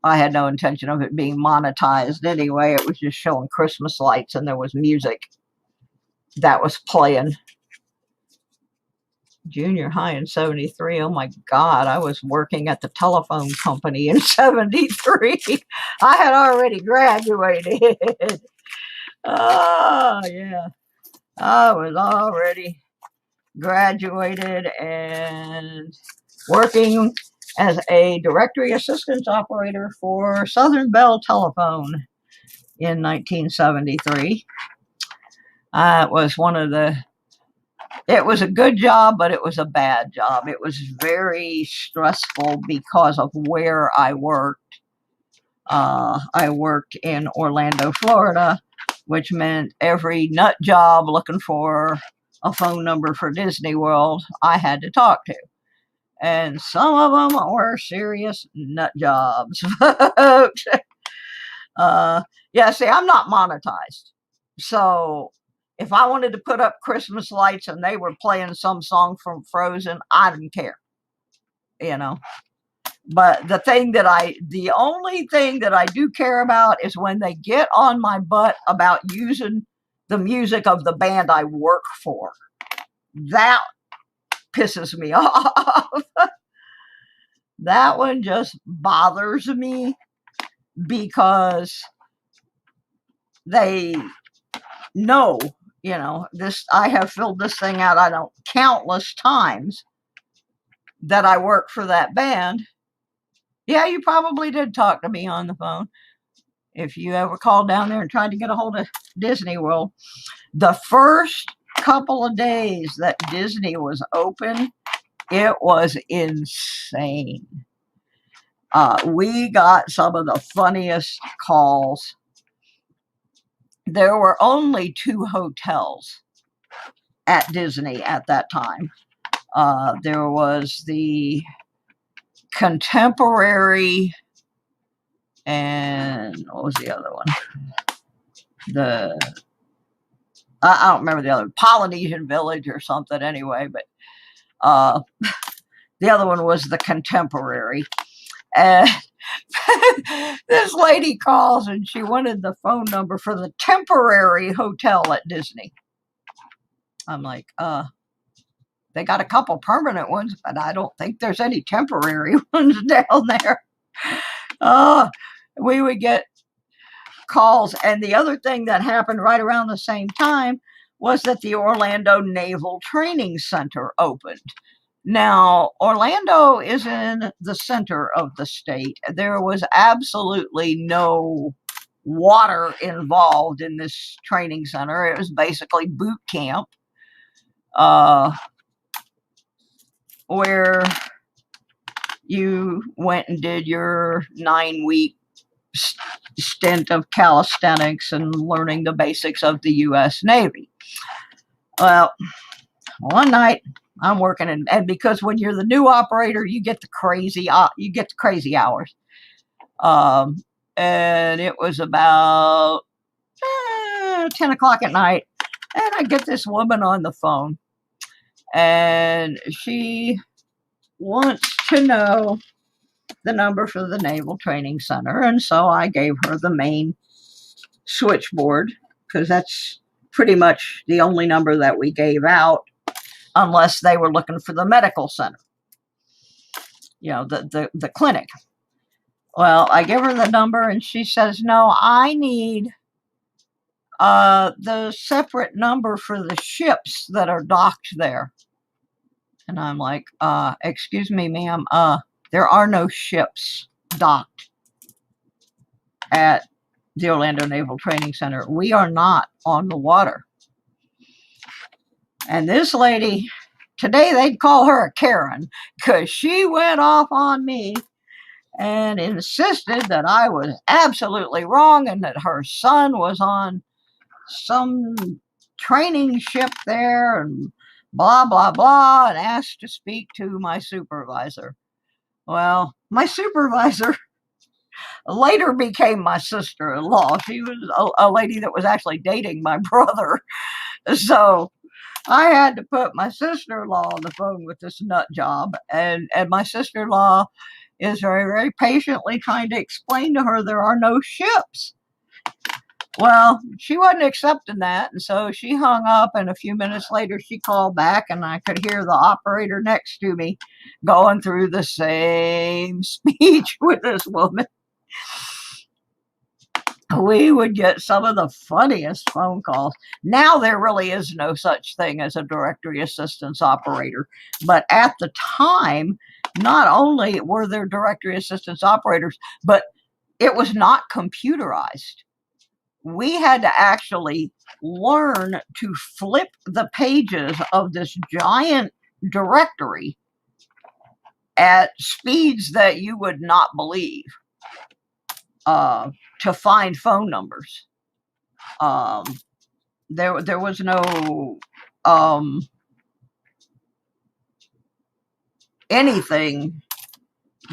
I had no intention of it being monetized anyway. It was just showing Christmas lights and there was music that was playing. Junior high in 73. Oh my God, I was working at the telephone company in 73. I had already graduated. Oh, yeah. I was already graduated and working as a directory assistance operator for Southern Bell Telephone in 1973. It was one of the It was a good job, but it was a bad job. It was very stressful because of where I worked. I worked in Orlando, Florida, which meant every nut job looking for a phone number for Disney World, I had to talk to. And some of them were serious nut jobs. Yeah, see, I'm not monetized. So if I wanted to put up Christmas lights and they were playing some song from Frozen, I didn't care, you know. But the only thing that I do care about is when they get on my butt about using the music of the band I work for. That pisses me off. That one just bothers me because they know, you know, this, I have filled this thing out, I don't, countless times that I work for that band. Yeah, you probably did talk to me on the phone. If you ever called down there and tried to get a hold of Disney World, the first couple of days that Disney was open, it was insane. We got some of the funniest calls. There were only 2 hotels at Disney at that time. There was the Contemporary, and what was the other one? I don't remember the other, Polynesian Village or something anyway, but the other one was the Contemporary. And this lady calls and she wanted the phone number for the temporary hotel at Disney. I'm like, they got a couple permanent ones, but I don't think there's any temporary ones down there. We would get calls. And the other thing that happened right around the same time was that the Orlando Naval Training Center opened. Now, Orlando is in the center of the state. There was absolutely no water involved in this training center. It was basically boot camp, where you went and did your 9-week stint of calisthenics and learning the basics of the U.S. Navy. Well, one night I'm working, and because when you're the new operator, you get the crazy hours. And it was about 10 o'clock at night, and I get this woman on the phone, and she wants to know the number for the Naval Training Center. And so I gave her the main switchboard, because that's pretty much the only number that we gave out, unless they were looking for the medical center, you know, the clinic. Well, I give her the number and she says, no, I need the separate number for the ships that are docked there. And I'm like, excuse me, ma'am, there are no ships docked at the Orlando Naval Training Center. We are not on the water. And this lady, today they'd call her a Karen, because she went off on me and insisted that I was absolutely wrong and that her son was on some training ship there and blah, blah, blah, and asked to speak to my supervisor. Well, my supervisor later became my sister-in-law. She was a lady that was actually dating my brother. So I had to put my sister-in-law on the phone with this nut job, and my sister-in-law is very, very patiently trying to explain to her there are no ships. Well, she wasn't accepting that, and so she hung up, and a few minutes later she called back, and I could hear the operator next to me going through the same speech with this woman. We would get some of the funniest phone calls. Now there really is no such thing as a directory assistance operator, but at the time, not only were there directory assistance operators, but it was not computerized. we had to actually learn to flip the pages of this giant directory at speeds that you would not believe, to find phone numbers. There was no anything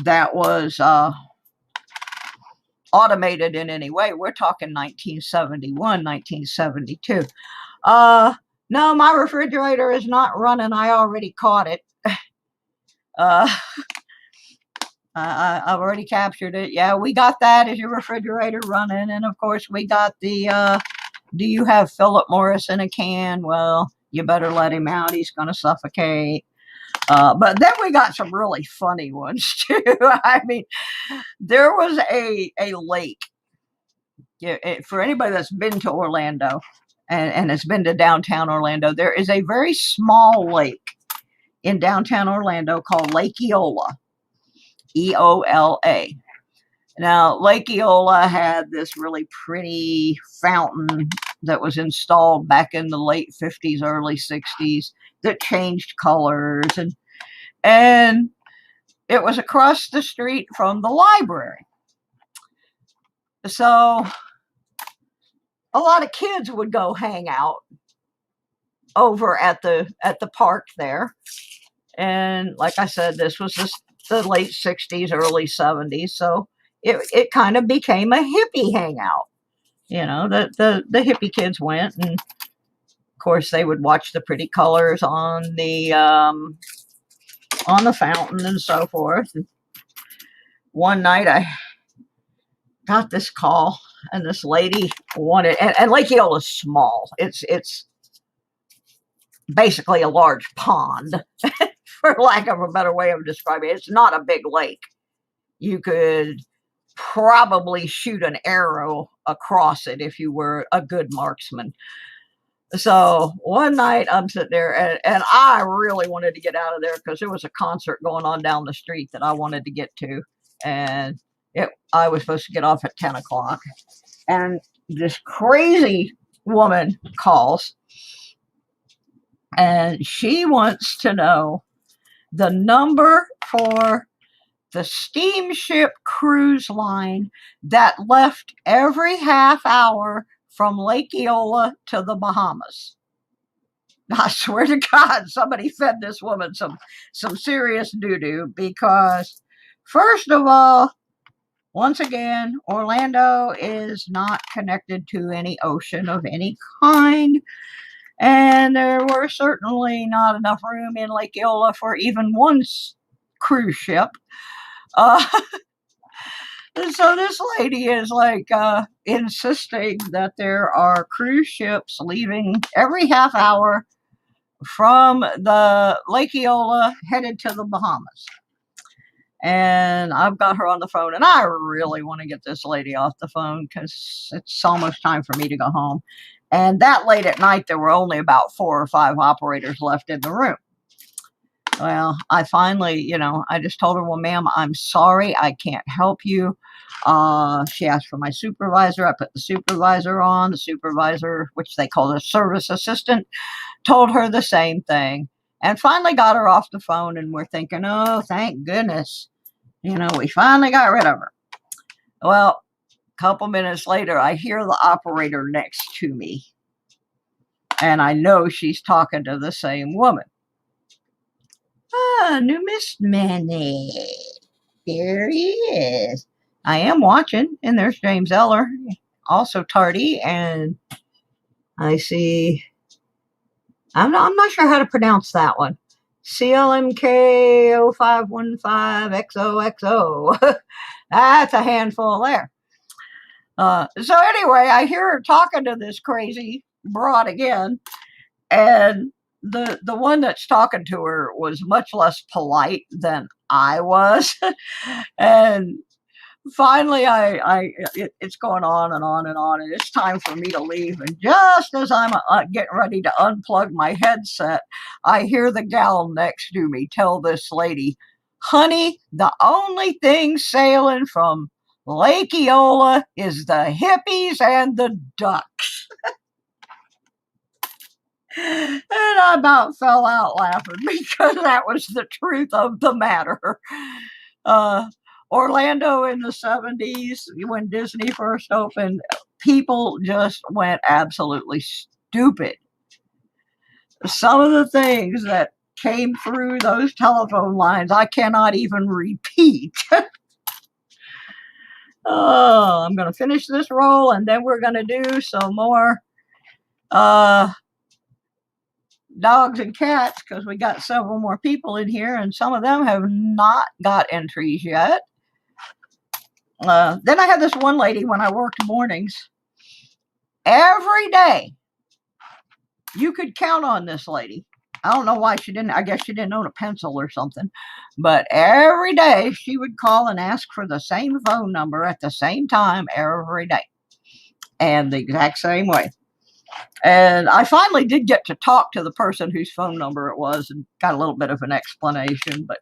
that was automated in any way. We're talking 1971, 1972. No, my refrigerator is not running. I already caught it. I've already captured it. Yeah, we got that. Is your refrigerator running? And of course, we got the, do you have Philip Morris in a can? Well, you better let him out. He's going to suffocate. But then we got some really funny ones too. I mean, there was a lake. For anybody that's been to Orlando and has been to downtown Orlando, there is a very small lake in downtown Orlando called Lake Eola. Eola. Now, Lake Eola had this really pretty fountain that was installed back in the late 50s, early 60s that changed colors, and it was across the street from the library. So a lot of kids would go hang out over at the park there. And like I said, this was the late 60s, early 70s. So it kind of became a hippie hangout. You know, the hippie kids went, and of course they would watch the pretty colors on the fountain and so forth. And one night I got this call, and this lady wanted, and Lake Eola is small. It's basically a large pond, for lack of a better way of describing it. It's not a big lake. You could probably shoot an arrow across it if you were a good marksman. So one night I'm sitting there, and I really wanted to get out of there because there was a concert going on down the street that I wanted to get to. And I was supposed to get off at 10 o'clock. And this crazy woman calls, and she wants to know the number for the steamship cruise line that left every half hour from Lake Eola to the Bahamas. I swear to God, somebody fed this woman some serious doo-doo, because first of all, once again, Orlando is not connected to any ocean of any kind. And there were certainly not enough room in Lake Eola for even one cruise ship. So this lady is like insisting that there are cruise ships leaving every half hour from the Lake Eola headed to the Bahamas. And I've got her on the phone, and I really want to get this lady off the phone because it's almost time for me to go home. And that late at night, there were only about 4 or 5 operators left in the room. Well, I finally, I just told her, well, ma'am, I'm sorry, I can't help you. She asked for my supervisor. I put the supervisor on. The supervisor, which they call the service assistant, told her the same thing. And finally got her off the phone, and we're thinking, oh, thank goodness. We finally got rid of her. Well, a couple minutes later, I hear the operator next to me. And I know she's talking to the same woman. New Miss Manny. There he is. I am watching, and there's James Eller, also tardy, and I see, I'm not sure how to pronounce that one. CLMK 0515XOXO. That's a handful there. So anyway, I hear her talking to this crazy broad again, and the one that's talking to her was much less polite than I was. And finally, it's going on and on and on, and it's time for me to leave. And just as I'm getting ready to unplug my headset, I hear the gal next to me tell this lady, honey, the only thing sailing from Lake Eola is the hippies and the ducks. And I about fell out laughing because that was the truth of the matter. Orlando in the 70s, when Disney first opened, people just went absolutely stupid. Some of the things that came through those telephone lines, I cannot even repeat. Oh, I'm going to finish this roll, and then we're going to do some more dogs and cats, because we got several more people in here, and some of them have not got entries yet. Then I had this one lady when I worked mornings. Every day, you could count on this lady. I don't know why she didn't. I guess she didn't own a pencil or something. But every day, she would call and ask for the same phone number at the same time every day. And the exact same way. And I finally did get to talk to the person whose phone number it was and got a little bit of an explanation. But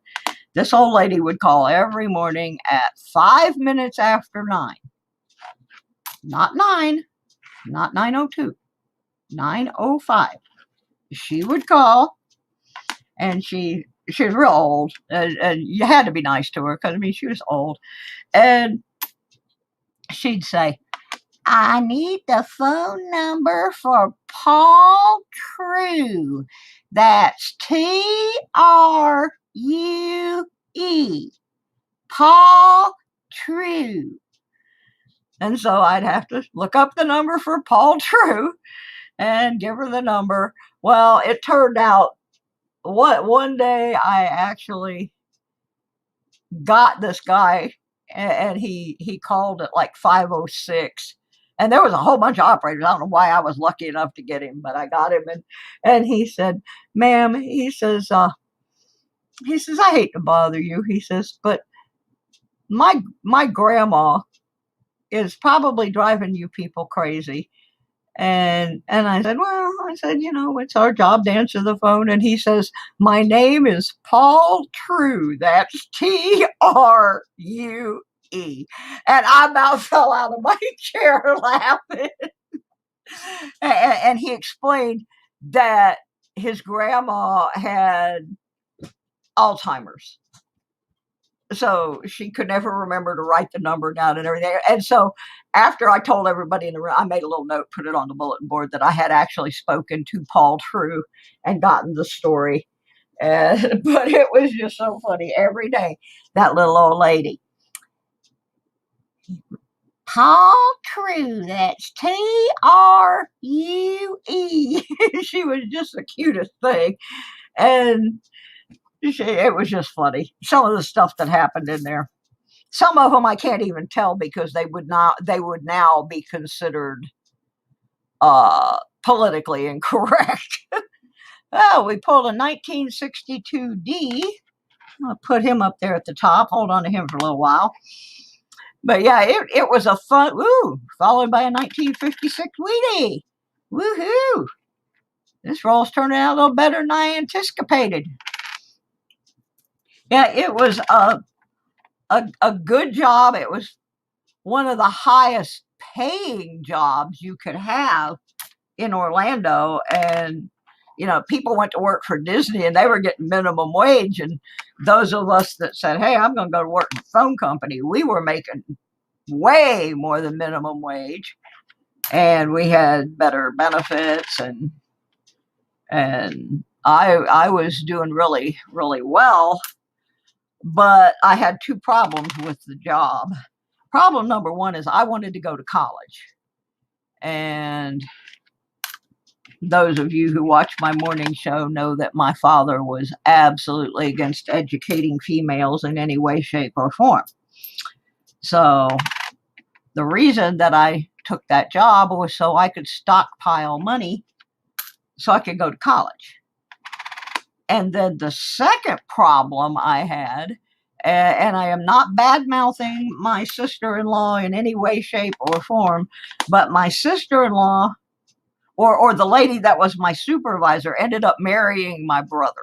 this old lady would call every morning at 5 minutes after 9. Not 9, not 9:02, 9:05. She would call, and she was real old, and you had to be nice to her because, I mean, she was old. And she'd say, I need the phone number for Paul True. That's True. Paul True. And so I'd have to look up the number for Paul True and give her the number. Well, it turned out one day I actually got this guy, and he called at like 5:06, and there was a whole bunch of operators. I don't know why I was lucky enough to get him, but I got him, and he said, "Ma'am," he says, "I hate to bother you," he says, "but my grandma is probably driving you people crazy." And I said, well, it's our job to answer the phone. And he says, my name is Paul True. That's True. And I about fell out of my chair laughing. And he explained that his grandma had Alzheimer's. So she could never remember to write the number down and everything. And so after I told everybody in the room, I made a little note, put it on the bulletin board, that I had actually spoken to Paul True and gotten the story. But it was just so funny. Every day, that little old lady, Paul True, that's True. She was just the cutest thing. And it was just funny. Some of the stuff that happened in there. Some of them I can't even tell because they would now be considered politically incorrect. Oh, we pulled a 1962 D. I'll put him up there at the top. Hold on to him for a little while. But yeah, it was a fun, followed by a 1956 Wheatie. Woohoo! This roll's turning out a little better than I anticipated. Yeah, it was a good job. It was one of the highest paying jobs you could have in Orlando. And, people went to work for Disney and they were getting minimum wage. And those of us that said, hey, I'm going to go to work in a phone company, we were making way more than minimum wage. And we had better benefits, and I was doing really, really well. But I had two problems with the job. Problem number one is I wanted to go to college. And those of you who watch my morning show know that my father was absolutely against educating females in any way, shape, or form. So the reason that I took that job was so I could stockpile money so I could go to college. And then the second problem I had, and I am not bad-mouthing my sister-in-law in any way, shape, or form, but my sister-in-law, or the lady that was my supervisor, ended up marrying my brother.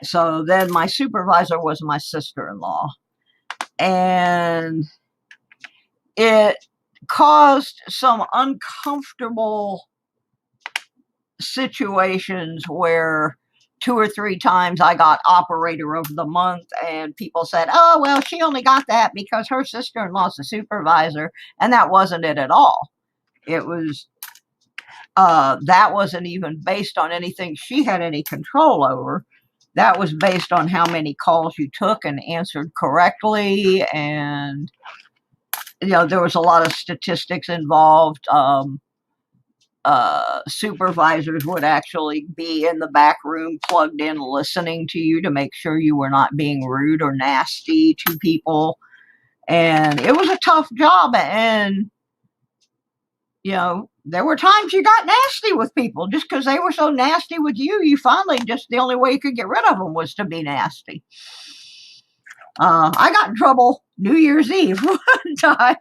So then my supervisor was my sister-in-law. And it caused some uncomfortable situations where 2 or 3 times I got operator of the month, and people said, oh, well, she only got that because her sister-in-law's a supervisor, and that wasn't it at all. It was, that wasn't even based on anything she had any control over. That was based on how many calls you took and answered correctly, and, you know, there was a lot of statistics involved. Supervisors would actually be in the back room plugged in listening to you to make sure you were not being rude or nasty to people. And it was a tough job. And, you know, there were times you got nasty with people just because they were so nasty with you. You finally just, the only way you could get rid of them was to be nasty. I got in trouble New Year's Eve one time.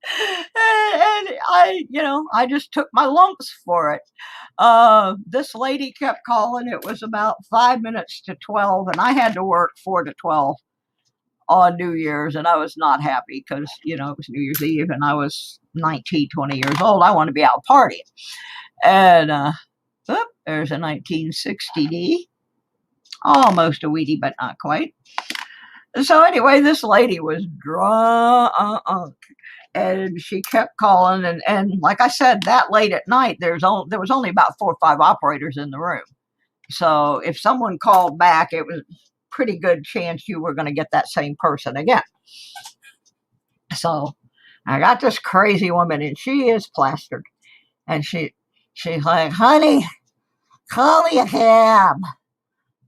And I just took my lumps for it. This lady kept calling. It was about 5 minutes to 12, and I had to work 4 to 12 on New Year's, and I was not happy because, it was New Year's Eve, and I was 19, 20 years old. I want to be out partying. And there's a 1960D. Almost a Wheatie, but not quite. So anyway, this lady was drunk. And she kept calling, and like I said, that late at night, there was only about 4 or 5 operators in the room. So if someone called back, it was a pretty good chance you were going to get that same person again. So I got this crazy woman, and she is plastered, and she's like, honey, call me a cab.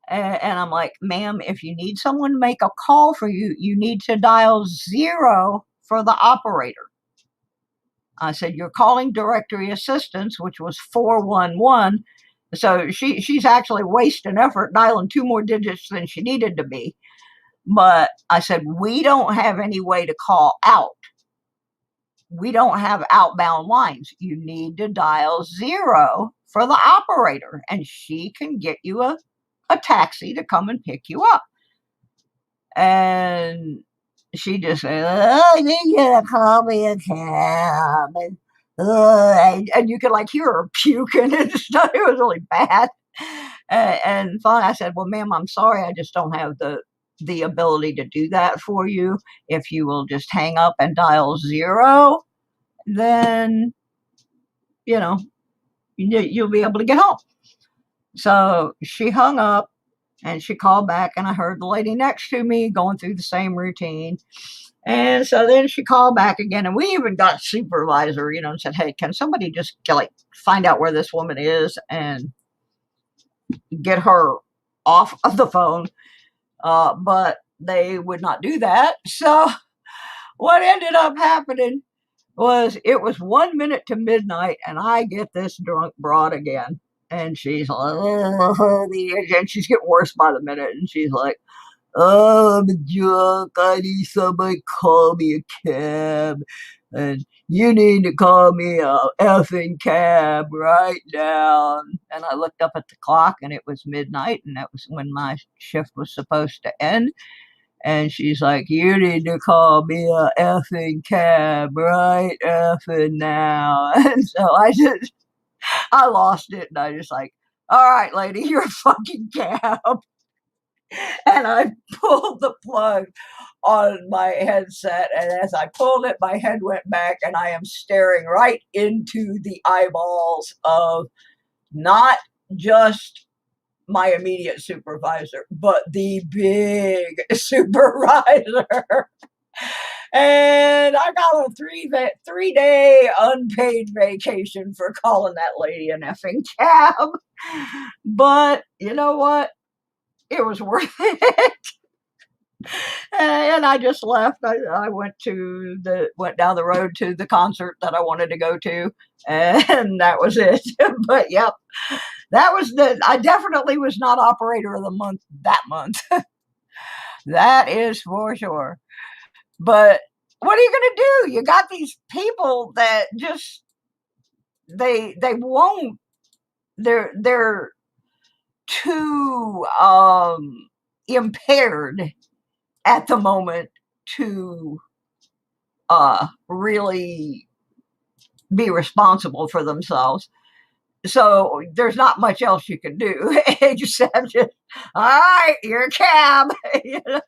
And I'm like, ma'am, if you need someone to make a call for you, you need to dial 0 for the operator. I said, you're calling directory assistance, which was 411. So she's actually wasting effort dialing 2 more digits than she needed to be. But I said, we don't have any way to call out. We don't have outbound lines. You need to dial 0 for the operator, and she can get you a taxi to come and pick you up. And she just said, oh, you gotta call me a cab. And you could like hear her puking and stuff. It was really bad. And finally I said, well, ma'am, I'm sorry. I just don't have the ability to do that for you. If you will just hang up and dial 0, then, you'll be able to get home. So she hung up. And she called back, and I heard the lady next to me going through the same routine. And so then she called back again, and we even got a supervisor, and said, hey, can somebody just find out where this woman is and get her off of the phone? But they would not do that. So what ended up happening was it was 1 minute to midnight, and I get this drunk broad again. And she's like, oh, and she's getting worse by the minute. And she's like, oh, I'm drunk. I need somebody to call me a cab. And you need to call me a effing cab right now. And I looked up at the clock, and it was midnight. And that was when my shift was supposed to end. And she's like, you need to call me a effing cab right effing now. And so I lost it, and I just like, all right, lady, you're a fucking cab. And I pulled the plug on my headset, and as I pulled it, my head went back, and I am staring right into the eyeballs of not just my immediate supervisor, but the big supervisor. And I got a 3-day unpaid vacation for calling that lady an effing cab. But you know what? It was worth it. And I just left. I went down the road to the concert that I wanted to go to, and that was it. But yep, I definitely was not operator of the month that month. That is for sure. But what are you going to do? You got these people that just, they won't, they're too impaired at the moment to, really be responsible for themselves. So there's not much else you can do. You just have to, all right, you're a cab. You know?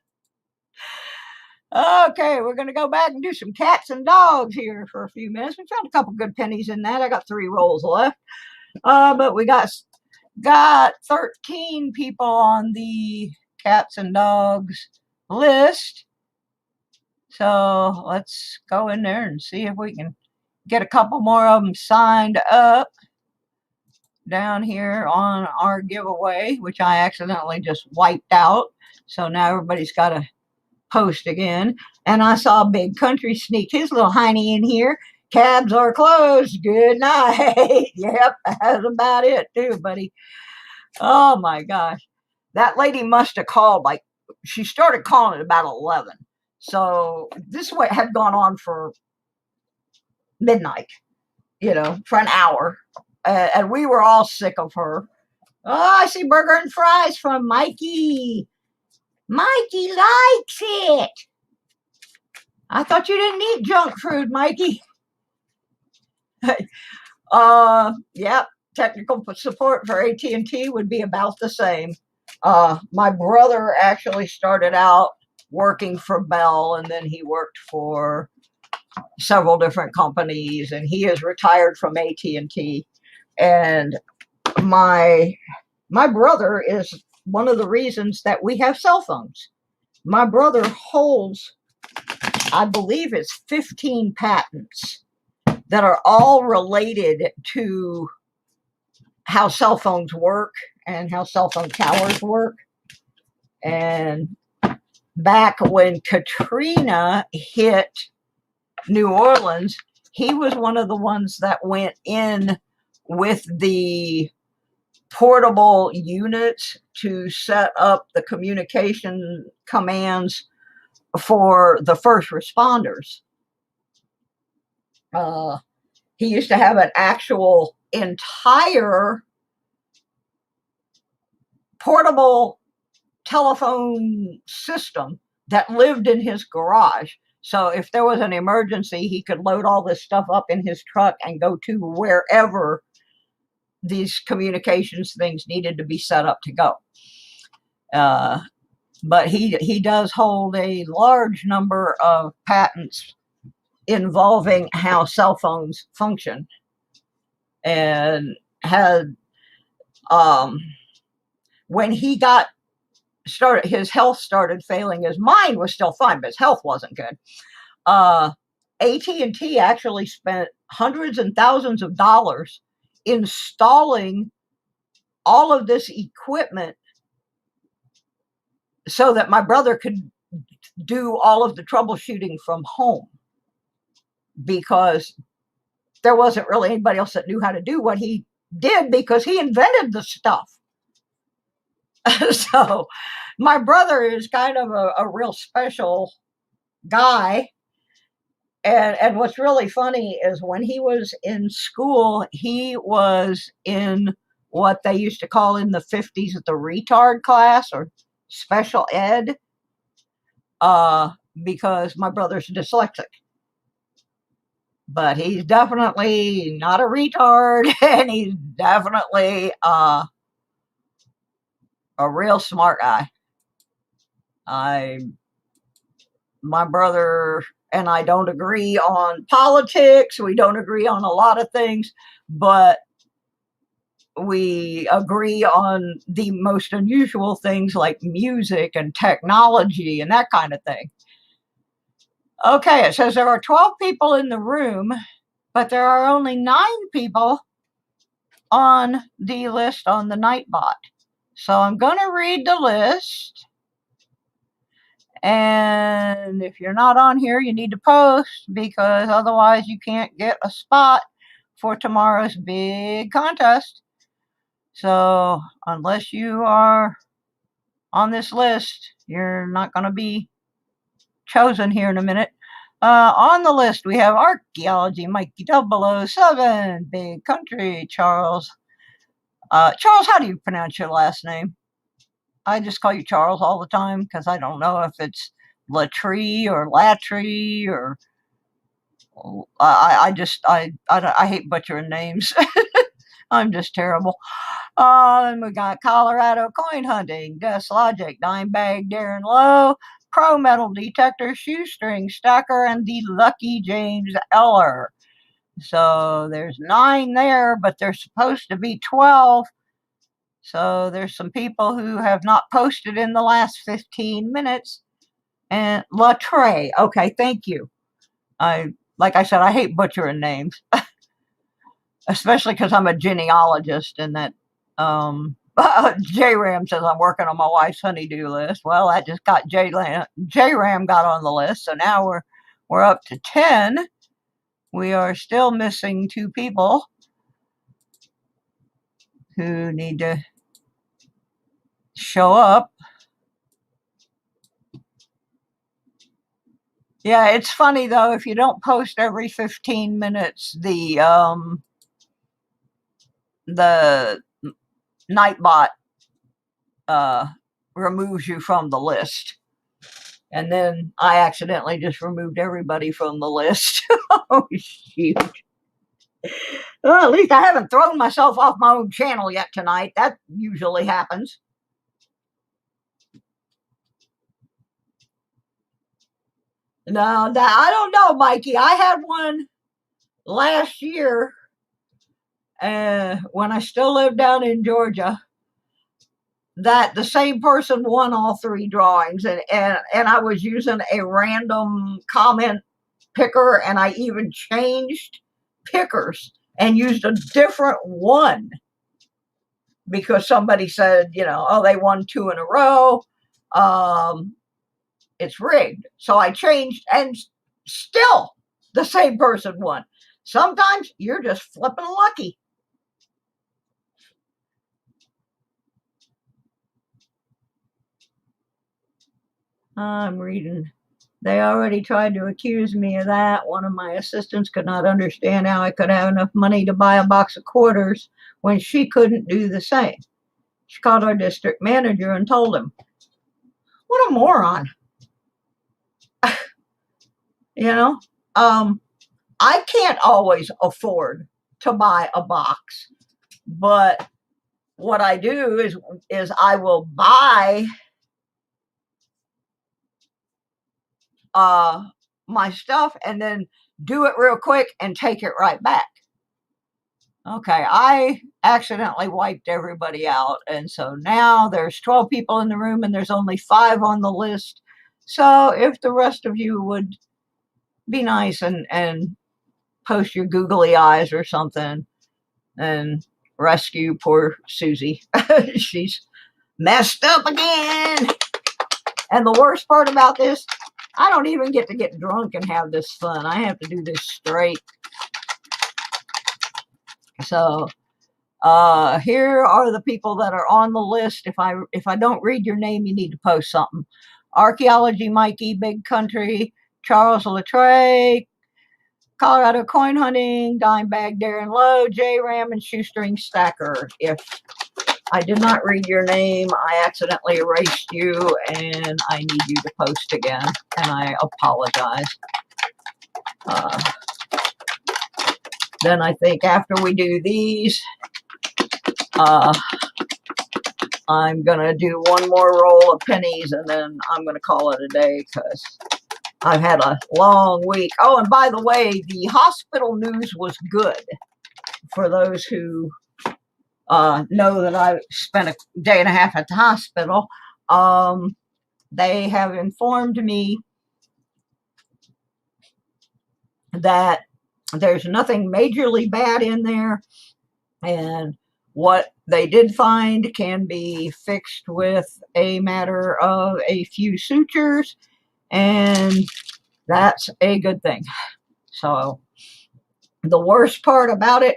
Okay, we're going to go back and do some cats and dogs here for a few minutes. We found a couple good pennies in that. I got 3 rolls left. But we got 13 people on the cats and dogs list. So let's go in there and see if we can get a couple more of them signed up down here on our giveaway, which I accidentally just wiped out. So now everybody's got to post again. And I saw Big Country sneak his little hiney in here. Cabs are closed. Good night. Yep, that's about it too, buddy. Oh my gosh. That lady must have called, like, she started calling at about 11. So this way had gone on for midnight, you know, for an hour. And we were all sick of her. Oh, I see burger and fries from Mikey. Mikey likes it. I thought you didn't eat junk food, Mikey. Yep. Technical support for AT&T would be about the same. My brother actually started out working for Bell, and then he worked for several different companies, and he is retired from AT&T. And my brother is one of the reasons that we have cell phones. My brother holds, I believe it's 15 patents that are all related to how cell phones work and how cell phone towers work. And back when Katrina hit New Orleans, he was one of the ones that went in with the portable units to set up the communication commands for the first responders. He used to have an actual entire portable telephone system that lived in his garage. So if there was an emergency, he could load all this stuff up in his truck and go to wherever these communications things needed to be set up to go. But he does hold a large number of patents involving how cell phones function, and had when he got started, his health started failing. His mind was still fine, but his health wasn't good. AT&T actually spent hundreds and thousands of dollars installing all of this equipment so that my brother could do all of the troubleshooting from home, because there wasn't really anybody else that knew how to do what he did, because he invented the stuff. So my brother is kind of a real special guy. And what's really funny is when he was in school, he was in what they used to call in the 50s the retard class, or special ed, because my brother's dyslexic. But he's definitely not a retard, and he's definitely a real smart guy. My brother and I don't agree on politics. We don't agree on a lot of things, but we agree on the most unusual things like music and technology and that kind of thing. Okay, it says there are 12 people in the room, but there are only 9 people on the list on the Nightbot. So I'm going to read the list. And if you're not on here, you need to post, because otherwise you can't get a spot for tomorrow's big contest. So unless you are on this list, you're not going to be chosen here in a minute. On the list, we have Archaeology, Mikey 007, Big Country, Charles. Charles, how do you pronounce your last name? I just call you Charles all the time because I don't know if it's Latree or Latry or I hate butchering names. I'm just terrible. Then we got Colorado Coin Hunting, Gus Logic, Dime Bag, Darren Lowe, Pro Metal Detector, Shoestring Stacker, and the Lucky James Eller. So there's 9 there, but there's supposed to be 12. So there's some people who have not posted in the last 15 minutes. And Latre, okay, thank you. Like I said, I hate butchering names, especially because I'm a genealogist, and that J-Ram says I'm working on my wife's honeydew list. Well, that just got J-Ram got on the list, so now we're up to 10. We are still missing 2 people who need to show up. Yeah, it's funny though, if you don't post every 15 minutes, the Nightbot removes you from the list. And then I accidentally just removed everybody from the list. Oh, shoot. Well, at least I haven't thrown myself off my own channel yet tonight. That usually happens. No, I don't know, Mikey. I had one last year when I still lived down in Georgia, that the same person won all 3 drawings, and I was using a random comment picker, and I even changed pickers and used a different one because somebody said, oh, they won 2 in a row. It's rigged. So I changed, and still the same person won. Sometimes you're just flipping lucky. I'm reading. They already tried to accuse me of that. One of my assistants could not understand how I could have enough money to buy a box of quarters when she couldn't do the same. She called our district manager and told him. What a moron. I can't always afford to buy a box, but what I do is I will buy my stuff and then do it real quick and take it right back. Okay, I accidentally wiped everybody out, and so now there's 12 people in the room and there's only 5 on the list. So if the rest of you would be nice and post your googly eyes or something and rescue poor Suzy. She's messed up again. And the worst part about this, I don't even get to get drunk and have this fun. I have to do this straight. So here are the people that are on the list. If I don't read your name, you need to post something. Archaeology Mikey, Big Country, Charles Latre, Colorado Coin Hunting, Dime Bag Darren Lowe, J-Ram, and Shoestring Stacker. If I did not read your name, I accidentally erased you, and I need you to post again, and I apologize. Then I think after we do these, I'm going to do one more roll of pennies, and then I'm going to call it a day because I've had a long week. Oh, and by the way, the hospital news was good. For those who know that I spent a day and a half at the hospital, they have informed me that there's nothing majorly bad in there, and what they did find can be fixed with a matter of a few sutures, and that's a good thing. So the worst part about it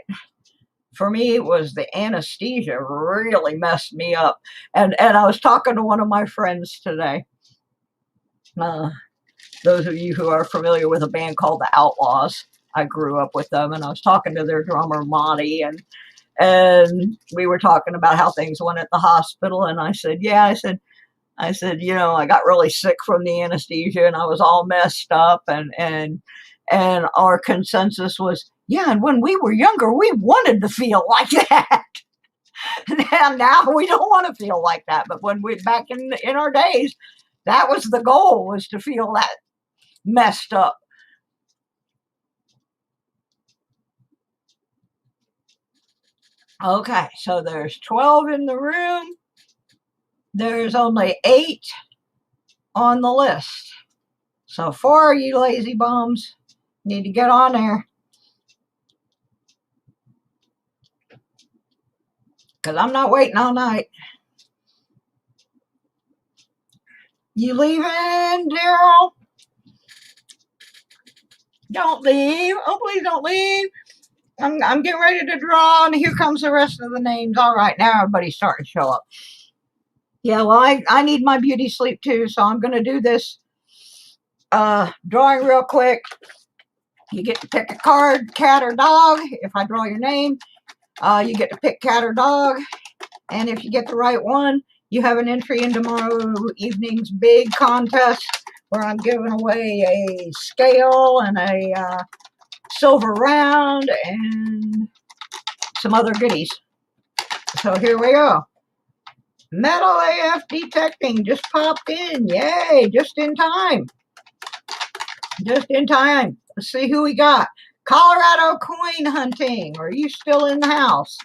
for me was the anesthesia really messed me up. And I was talking to one of my friends today. Those of you who are familiar with a band called the Outlaws, I grew up with them, and I was talking to their drummer, Monty, and we were talking about how things went at the hospital. And I said, yeah, I said, I got really sick from the anesthesia, and I was all messed up, and And our consensus was, yeah, and when we were younger, we wanted to feel like that. And now we don't want to feel like that. But when we back in our days, that was the goal, was to feel that messed up. Okay, so there's 12 in the room. There's only 8 on the list. So 4 of you lazy bums need to get on there. Because I'm not waiting all night. You leaving, Daryl? Don't leave. Oh, please don't leave. I'm getting ready to draw, and here comes the rest of the names. All right, now everybody's starting to show up. Yeah, well, I need my beauty sleep too, so I'm going to do this drawing real quick. You get to pick a card, cat or dog. If I draw your name, you get to pick cat or dog. And if you get the right one, you have an entry in tomorrow evening's big contest where I'm giving away a scale and a silver round and some other goodies. So here we go. Metal AF detecting just popped in. Yay, just in time. Just in time. Let's see who we got. Colorado coin hunting. Are you still in the house?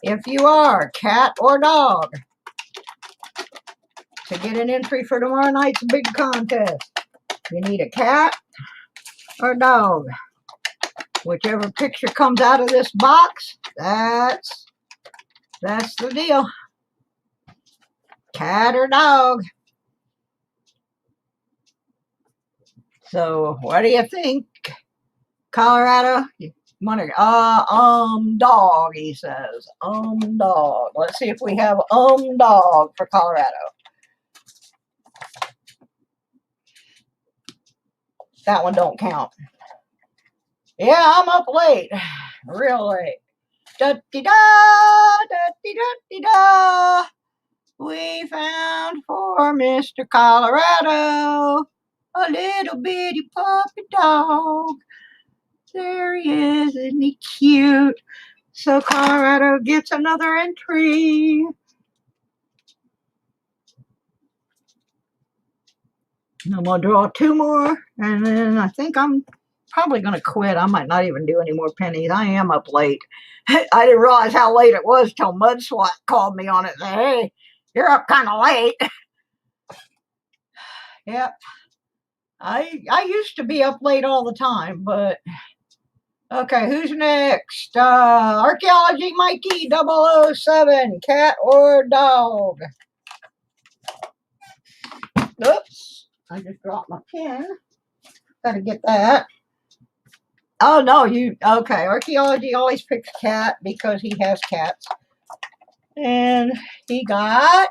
If you are, cat or dog. To get an entry for tomorrow night's big contest, you need a cat or dog. Whichever picture comes out of this box, that's the deal. Cat or dog. So what do you think, Colorado? You want to, dog, he says. Dog. Let's see if we have dog for Colorado. That one don't count. Yeah, I'm up late. Real late. Da-dee-da, da-dee-da-dee-da. We found for Mr. Colorado a little bitty puppy dog. There he is, isn't he cute? So Colorado gets another entry. I'm going to draw 2 more, and then I think I'm probably going to quit. I might not even do any more pennies. I am up late. I didn't realize how late it was till Mud Swat called me on it and said, hey, you're up kind of late. Yep. I used to be up late all the time, but okay, who's next? Archaeology Mikey 007, cat or dog? Oops, I just dropped my pen. Gotta get that. Oh, no, okay. Archaeology always picks cat because he has cats. And he got,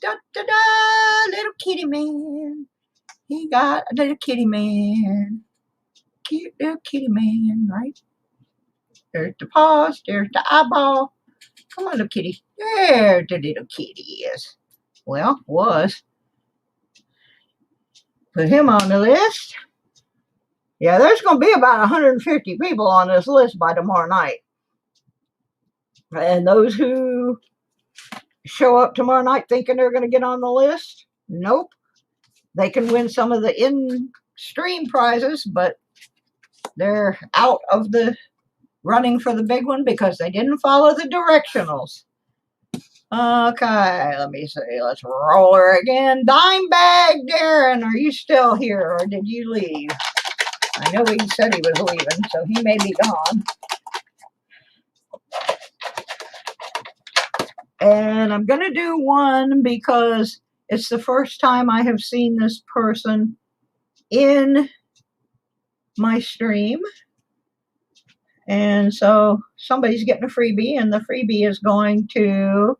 little kitty man. He got a little kitty man. Cute little kitty man, right? There's the paws, there's the eyeball. Come on, little kitty. There the little kitty is. Well, was. Put him on the list. Yeah, there's going to be about 150 people on this list by tomorrow night. And those who show up tomorrow night thinking they're going to get on the list, nope. They can win some of the in-stream prizes, but they're out of the running for the big one because they didn't follow the directionals. Okay, let me see. Let's roll her again. Dime Bag Darren, are you still here or did you leave? I know he said he was leaving, so he may be gone. And I'm going to do one because it's the first time I have seen this person in my stream. And so somebody's getting a freebie, and the freebie is going to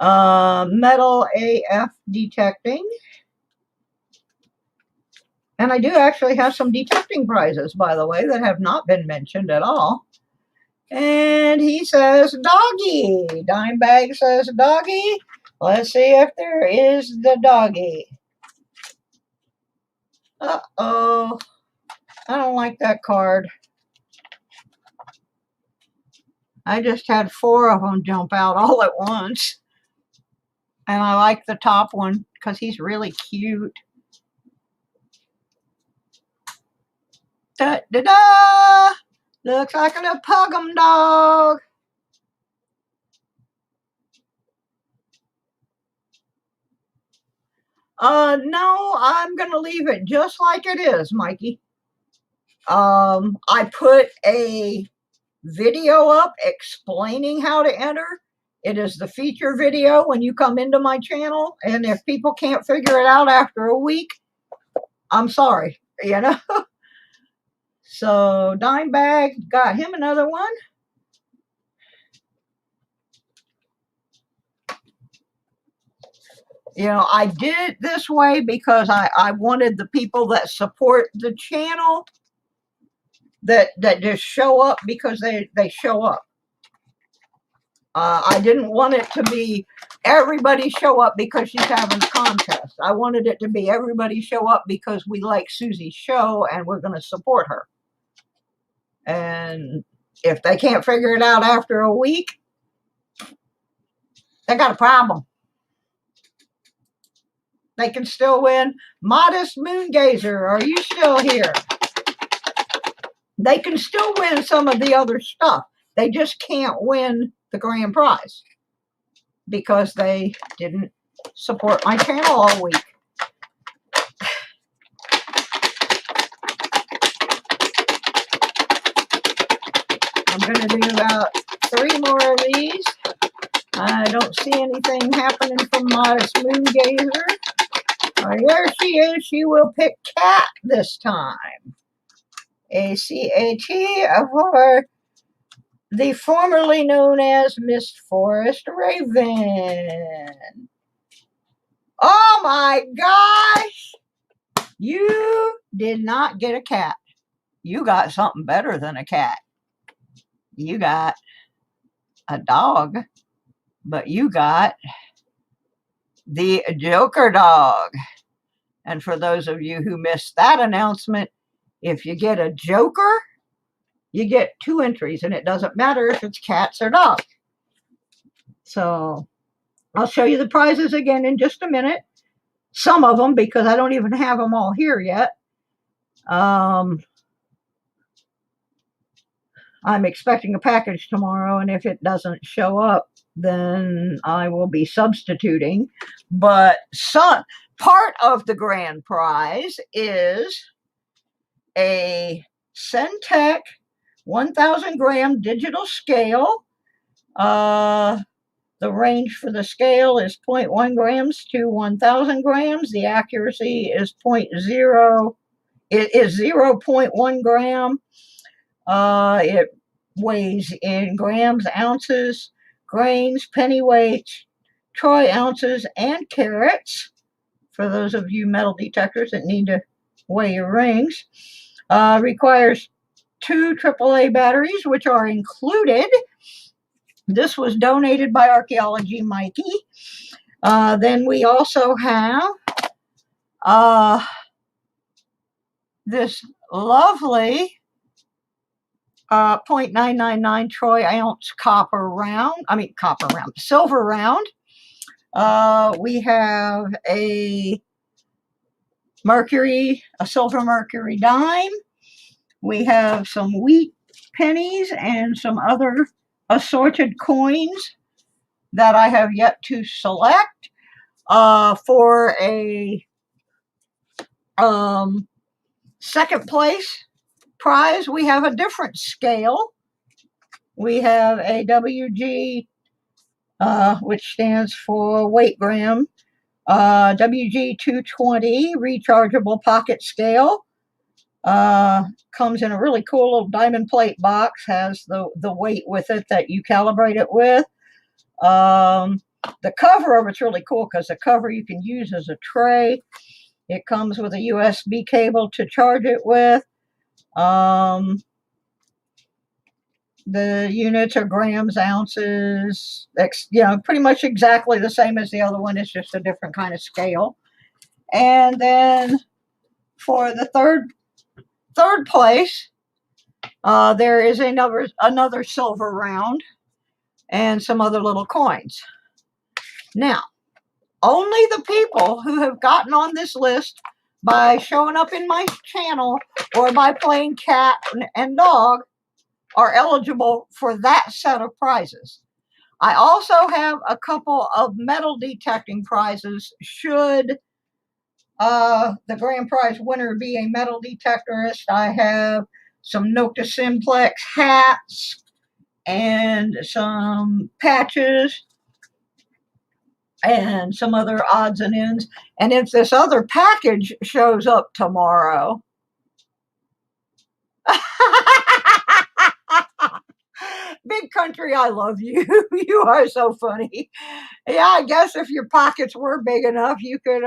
Metal AF Detecting. And I do actually have some detecting prizes, by the way, that have not been mentioned at all. And he says, doggy. Dimebag says, doggy. Let's see if there is the doggy. Uh-oh. I don't like that card. I just had 4 of them jump out all at once. And I like the top one because he's really cute. Da-da-da! Looks like a pug'em dog. No, I'm going to leave it just like it is, Mikey. I put a video up explaining how to enter. It is the feature video when you come into my channel, and if people can't figure it out after a week, I'm sorry, you know. So Dime Bag got him another one. You know, I did it this way because I wanted the people that support the channel that just show up because they show up. I didn't want it to be everybody show up because she's having a contest. I wanted it to be everybody show up because we like Suzy's show and we're going to support her. And if they can't figure it out after a week, they got a problem. They can still win. Modest Moongazer, are you still here? They can still win some of the other stuff. They just can't win the grand prize because they didn't support my channel all week. I'm going to do about 3 more of these. I don't see anything happening from Modest Moongazer. Oh, there she is. She will pick cat this time. A-C-A-T for the formerly known as Miss Forest Raven. Oh my gosh! You did not get a cat. You got something better than a cat. You got a dog, but you got the Joker dog. And for those of you who missed that announcement, if you get a Joker, you get 2 entries, and it doesn't matter if it's cats or dogs. So I'll show you the prizes again in just a minute. Some of them, because I don't even have them all here yet. I'm expecting a package tomorrow, and if it doesn't show up, then I will be substituting. But part of the grand prize is a Syntactic 1,000 gram digital scale. The range for the scale is 0.1 grams to 1,000 grams. The accuracy is 0.0. It is 0.1 gram. It weighs in grams, ounces, grains, pennyweights, troy ounces, and carats. For those of you metal detectors that need to weigh your rings. Requires 2 AAA batteries, which are included. This was donated by Archaeology Mikey. Then we also have this lovely 0.999 troy ounce silver round. We have a silver mercury dime. We have some wheat pennies and some other assorted coins that I have yet to select. For a second place prize, we have a different scale. We have a WG, which stands for weight gram, WG 220 rechargeable pocket scale. Comes in a really cool little diamond plate box, has the weight with it that you calibrate it with. The cover of it's really cool because the cover you can use as a tray. It comes with a USB cable to charge it with. The units are grams, ounces, pretty much exactly the same as the other one. It's just a different kind of scale. And then for the third Third place, there is another silver round and some other little coins. Now, only the people who have gotten on this list by showing up in my channel or by playing cat and dog are eligible for that set of prizes. I also have a couple of metal detecting prizes should the grand prize winner be a metal detectorist. I have some Nocta Simplex hats and some patches and some other odds and ends. And if this other package shows up tomorrow, Big Country, I love you. You are so funny. Yeah, I guess if your pockets were big enough, you could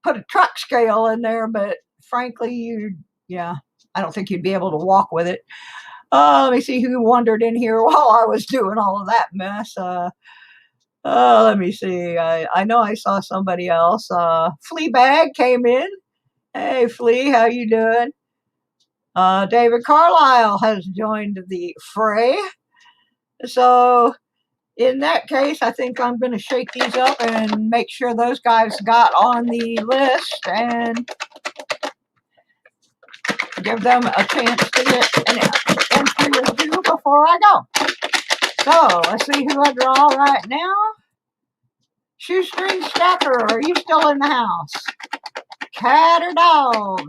put a truck scale in there, but frankly, yeah, I don't think you'd be able to walk with it. Let me see who wandered in here while I was doing all of that mess. Let me see. I know I saw somebody else. Fleabag came in. Hey, Flea, how you doing? David Carlisle has joined the fray. So in that case, I think I'm going to shake these up and make sure those guys got on the list and give them a chance to get an entry or two before I go. So let's see who I draw right now. Shoestring Stacker, are you still in the house? Cat or dog?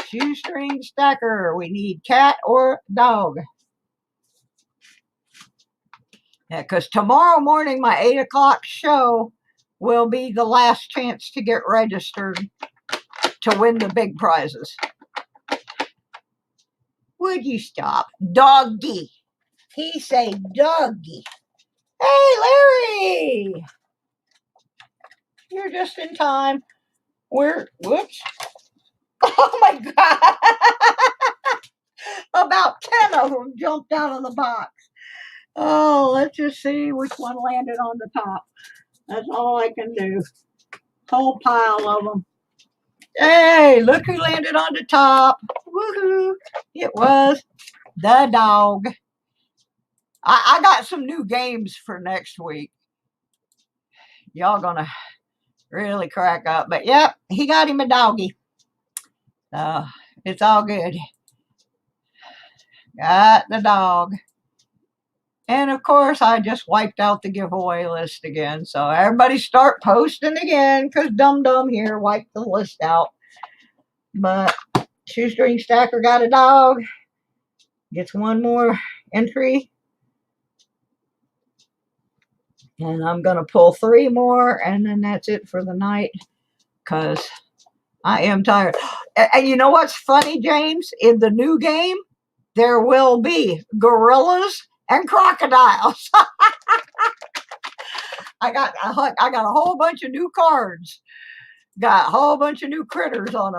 Shoestring Stacker, we need cat or dog. Yeah, because tomorrow morning, my 8 o'clock show will be the last chance to get registered to win the big prizes. Would you stop? Doggy. He say doggy. Hey, Larry! You're just in time. Whoops. Oh my God. About 10 of them jumped out of the box. Oh, let's just see which one landed on the top. That's all I can do. Whole pile of them. Hey, look who landed on the top. Woohoo. It was the dog. I got some new games for next week. Y'all gonna really crack up. But yep, he got him a doggy. It's all good. Got the dog. And of course, I just wiped out the giveaway list again. So everybody start posting again because Dum Dum here wiped the list out. But Shoestring Stacker got a dog. Gets one more entry. And I'm going to pull 3 more, and then that's it for the night because I am tired. And you know what's funny, James? In the new game, there will be gorillas and crocodiles. I got a whole bunch of new cards. Got a whole bunch of new critters on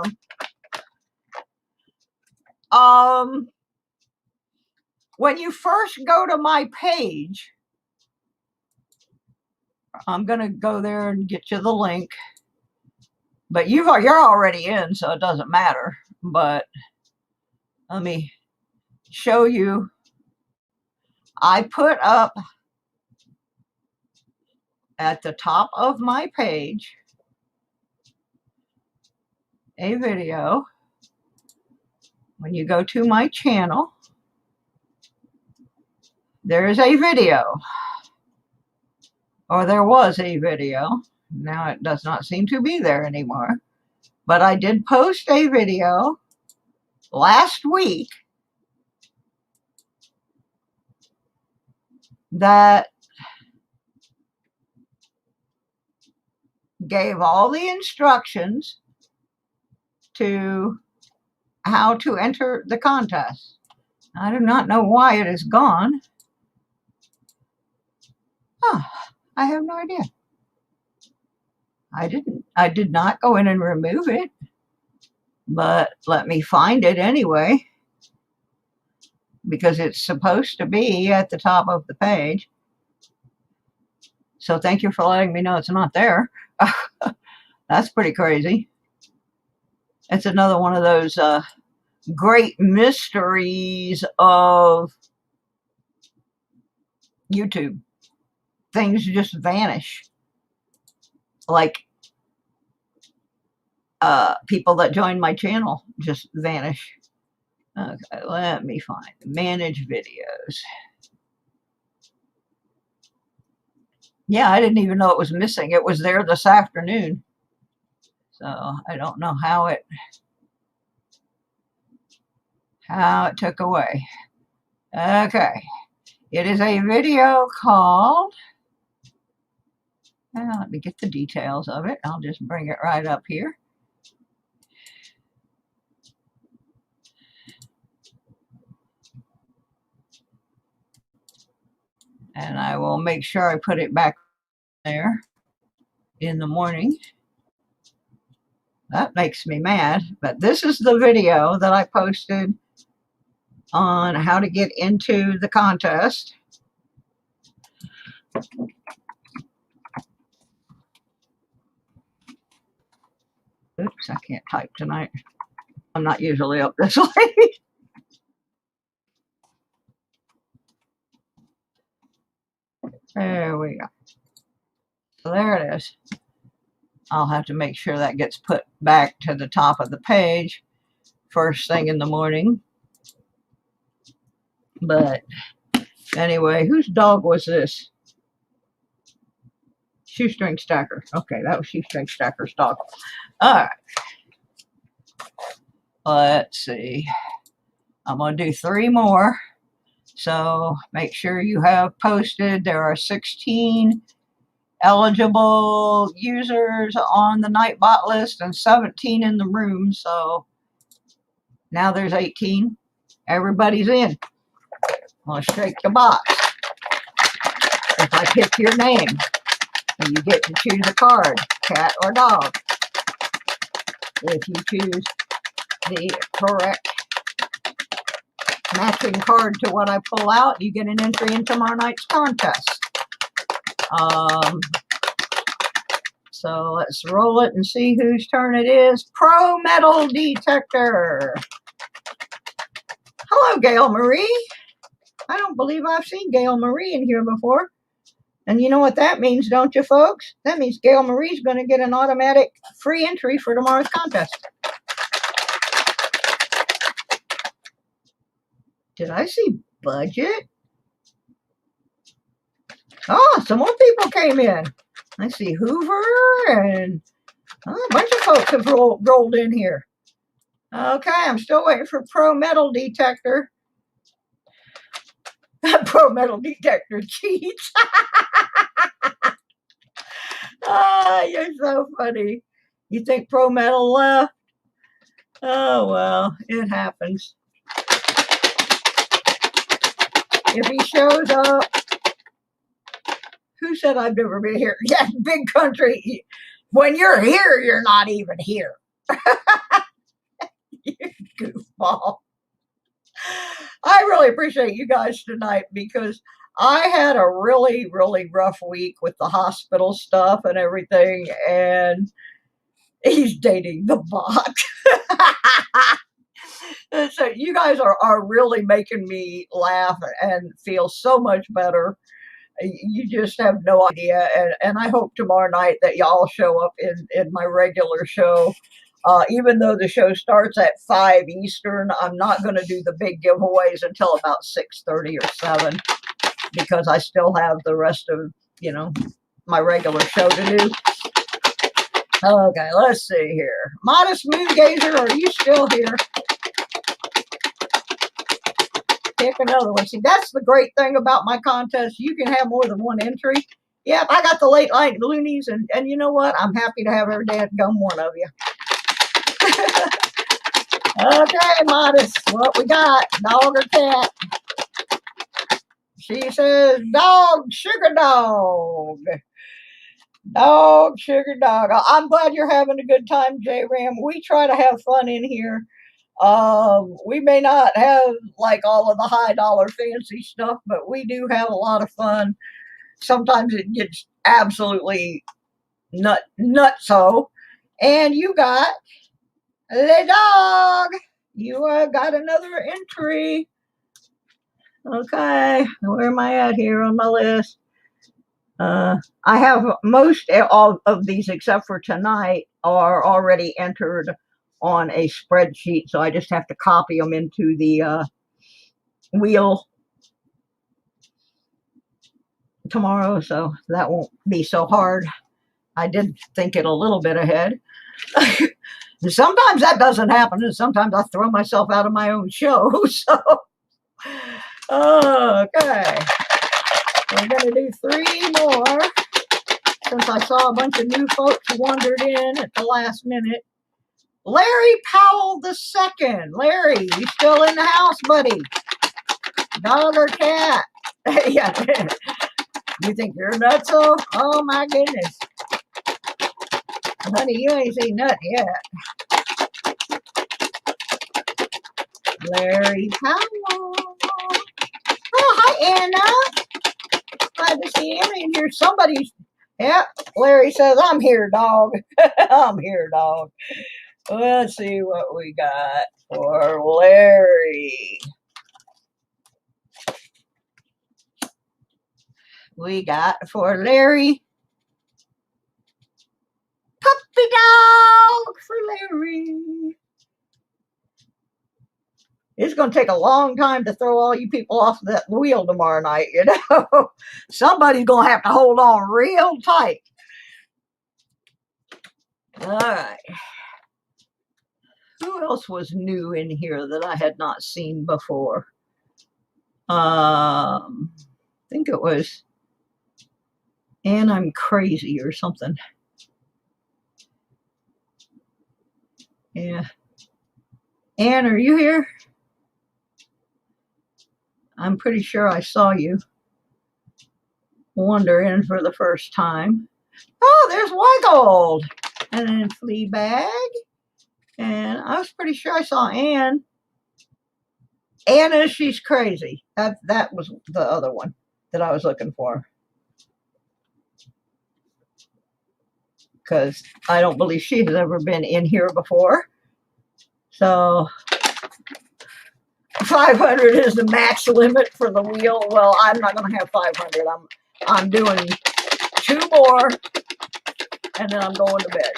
them. When you first go to my page, I'm gonna go there and get you the link. But you're already in, so it doesn't matter. But let me show you. I put up at the top of my page a video. When you go to my channel, there is a video, or there was a video. Now it does not seem to be there anymore. But I did post a video last week that gave all the instructions to how to enter the contest. I do not know why it is gone. Oh, I have no idea. I did not go in and remove it, but let me find it anyway, because it's supposed to be at the top of the page. So thank you for letting me know it's not there. That's pretty crazy. It's another one of those great mysteries of YouTube. Things just vanish. Like people that join my channel just vanish. Okay, let me find manage videos. Yeah, I didn't even know it was missing. It was there this afternoon. So I don't know how it took away. Okay. It is a video called, let me get the details of it. I'll just bring it right up here. And I will make sure I put it back there in the morning. That makes me mad, but this is the video that I posted on how to get into the contest. Oops, I can't type tonight. I'm not usually up this late. There we go. So there it is. I'll have to make sure that gets put back to the top of the page first thing in the morning. But anyway, whose dog was this? Shoestring Stacker. Okay, that was Shoestring Stacker's dog. All right. Let's see. I'm going to do 3 more. So make sure you have posted. There are 16 eligible users on the Nightbot list and 17 in the room. So now there's 18. Everybody's in. I'll shake the box. If I pick your name, you get to choose a card, cat or dog. If you choose the correct matching card to what I pull out, you get an entry in tomorrow night's contest. So let's roll it and see whose turn it is. Pro Metal Detector. Hello, Gail Marie. I don't believe I've seen Gail Marie in here before. And you know what that means, don't you, folks? That means Gail Marie's going to get an automatic free entry for tomorrow's contest. Did I see budget? Oh, some more people came in. I see Hoover and a bunch of folks have rolled in here. Okay, I'm still waiting for Pro Metal Detector. Pro Metal Detector cheats. You're so funny. You think Pro Metal left? Oh, well, it happens. If he shows up, who said I've never been here? Yeah, big country. When you're here, you're not even here. You goofball. I really appreciate you guys tonight because I had a really, really rough week with the hospital stuff and everything, and he's dating the bot. So you guys are really making me laugh and feel so much better. You just have no idea. And I hope tomorrow night that y'all show up in my regular show. Even though the show starts at 5 Eastern, I'm not going to do the big giveaways until about 6:30 or 7 because I still have the rest of, my regular show to do. Okay, let's see here. Modest Moon Gazer, are you still here? Pick another one. See, that's the great thing about my contest. You can have more than one entry. Yep, I got the late light loonies, and you know what? I'm happy to have every dadgum one of you. Okay, Modest, what we got? Dog or cat? She says, dog, sugar dog. Dog, sugar dog. I'm glad you're having a good time, J-Ram. We try to have fun in here. We may not have like all of the high dollar fancy stuff, but we do have a lot of fun. Sometimes it gets absolutely nutso. And you got The dog, you got another entry. Okay, where am I at here on my list? I have most all of these except for tonight are already entered on a spreadsheet, so I just have to copy them into the wheel tomorrow, so that won't be so hard. I did think it a little bit ahead. Sometimes that doesn't happen, and sometimes I throw myself out of my own show. So, okay, we're going to do 3 more since I saw a bunch of new folks wandered in at the last minute. Larry Powell II. Larry, you still in the house, buddy? Dog or cat? Yeah. You think you're nutso? Oh my goodness. Honey, you ain't seen nothing yet. Larry Powell. Oh, hi, Anna. Glad to see him in here. Somebody's. Yep, Larry says, I'm here, dog. I'm here, dog. Let's see what we got for Larry. We got for Larry, puppy dog for Larry. It's going to take a long time to throw all you people off that wheel tomorrow night, you know. Somebody's going to have to hold on real tight. All right. Who else was new in here that I had not seen before? I think it was And I'm Crazy or something. Yeah. Anne, are you here? I'm pretty sure I saw you wander in for the first time. Oh, there's Weigold. And then Fleabag. And I was pretty sure I saw Anne. Anna, She's Crazy. That was the other one that I was looking for. Because I don't believe she has ever been in here before. So 500 is the max limit for the wheel. Well, I'm not going to have 500. I'm doing 2 more, and then I'm going to bed.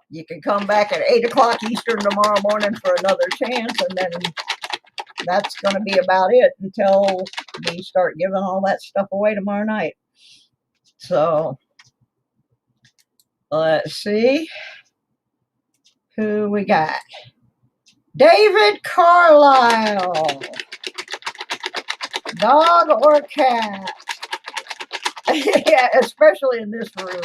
You can come back at 8 o'clock Eastern tomorrow morning for another chance, and then that's going to be about it until we start giving all that stuff away tomorrow night. So let's see who we got. David Carlisle. Dog or cat? Yeah, especially in this room,